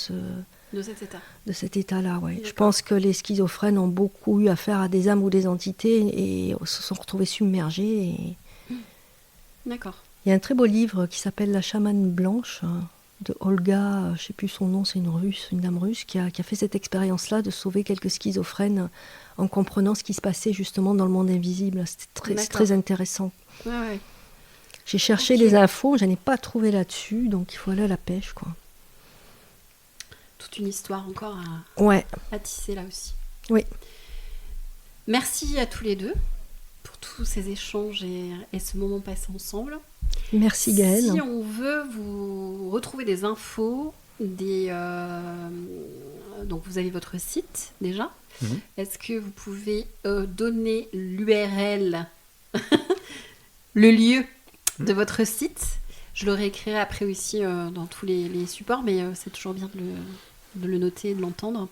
cet état-là. Ouais. Je pense que les schizophrènes ont beaucoup eu affaire à des âmes ou des entités et se sont retrouvés submergés. D'accord. Il y a un très beau livre qui s'appelle La chamane blanche de Olga, je ne sais plus son nom, c'est une dame russe qui a fait cette expérience-là de sauver quelques schizophrènes en comprenant ce qui se passait justement dans le monde invisible. C'est très intéressant. Ouais. J'ai cherché les infos, je n'en ai pas trouvé là-dessus, donc il faut aller à la pêche, quoi. Toute une histoire encore à tisser là aussi. Oui. Merci à tous les deux pour tous ces échanges et ce moment passé ensemble. Merci Gaëlle. Si on veut vous retrouver des infos, donc vous avez votre site déjà. Est-ce que vous pouvez donner l'URL, le lieu de votre site? Je le réécrirai après aussi dans tous les supports, mais c'est toujours bien de le noter et de l'entendre.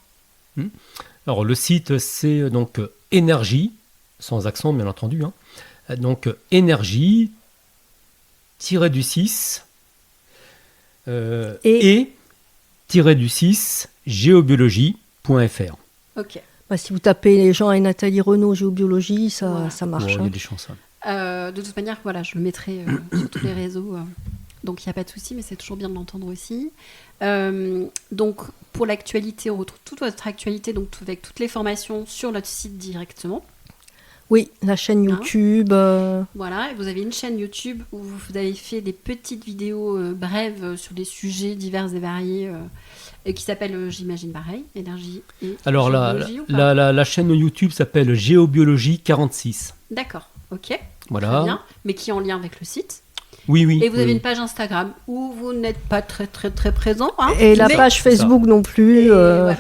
Alors le site, c'est donc énergie, sans accent bien entendu, hein. Donc énergie du 6 et du 6 géobiologie.fr. Ok. Si vous tapez les gens et Nathalie Renaud géobiologie, ça marche. Il y a des chances. De toute manière, je le mettrai sur tous les réseaux donc il n'y a pas de souci, mais c'est toujours bien de l'entendre aussi. Donc, pour l'actualité, on retrouve toute votre actualité, donc avec toutes les formations sur notre site directement. Oui, la chaîne YouTube. Voilà, et vous avez une chaîne YouTube où vous avez fait des petites vidéos brèves sur des sujets divers et variés qui s'appelle, j'imagine pareil, énergie et Alors géobiologie, ou pas la chaîne YouTube s'appelle Géobiologie 46. D'accord, ok. Voilà. Très bien, mais qui est en lien avec le site. Oui. Et vous avez oui. une page Instagram où vous n'êtes pas très très très présent. Hein, Et la page Facebook non plus. Et voilà.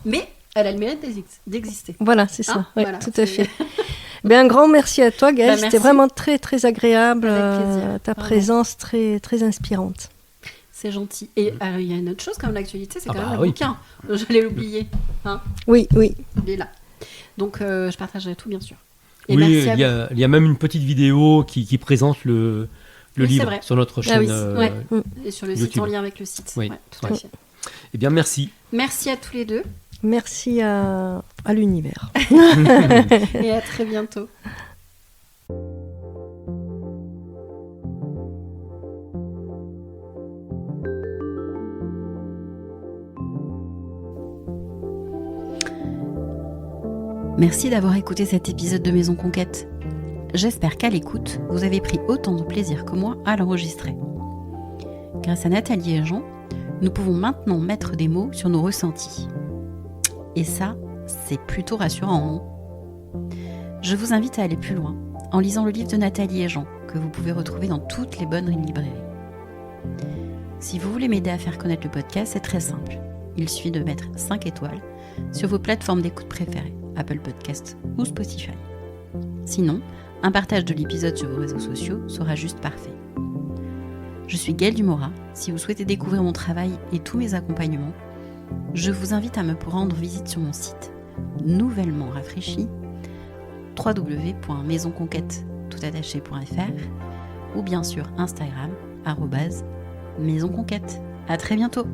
Mais elle a le mérite d'exister. Voilà, c'est ça. Hein, Ouais, voilà, tout à fait. Ben, un grand merci à toi, Gaëlle. Bah, C'était merci. vraiment très, très agréable. Avec plaisir. Ta Vraiment. présence très, très inspirante. C'est gentil. Et il y a une autre chose comme l'actualité, c'est quand même le oui. bouquin. J'allais l'oublier. Hein, Oui, oui. il est là. Donc je partagerai tout, bien sûr. Et Oui, merci à il y a même une petite vidéo qui présente le Oui, c'est livre vrai. sur notre chaîne. oui. Ouais. Et sur le site, YouTube. en lien avec le site. Oui. Ouais, tout à Ouais. fait. Eh bien, merci. Merci à tous les deux Merci à l'univers. et à très bientôt. Merci d'avoir écouté cet épisode de Maison Conquête. J'espère qu'à l'écoute, vous avez pris autant de plaisir que moi à l'enregistrer. Grâce à Nathalie et Jean, nous pouvons maintenant mettre des mots sur nos ressentis. Et ça, c'est plutôt rassurant. Je vous invite à aller plus loin en lisant le livre de Nathalie et Jean, que vous pouvez retrouver dans toutes les bonnes librairies. Si vous voulez m'aider à faire connaître le podcast, c'est très simple. Il suffit de mettre 5 étoiles sur vos plateformes d'écoute préférées, Apple Podcasts ou Spotify. Sinon, un partage de l'épisode sur vos réseaux sociaux sera juste parfait. Je suis Gaëlle Dumora. Si vous souhaitez découvrir mon travail et tous mes accompagnements, je vous invite à me rendre visite sur mon site, nouvellement rafraîchi, www.maisonconquête.fr ou bien sur Instagram, @maisonconquête. À très bientôt!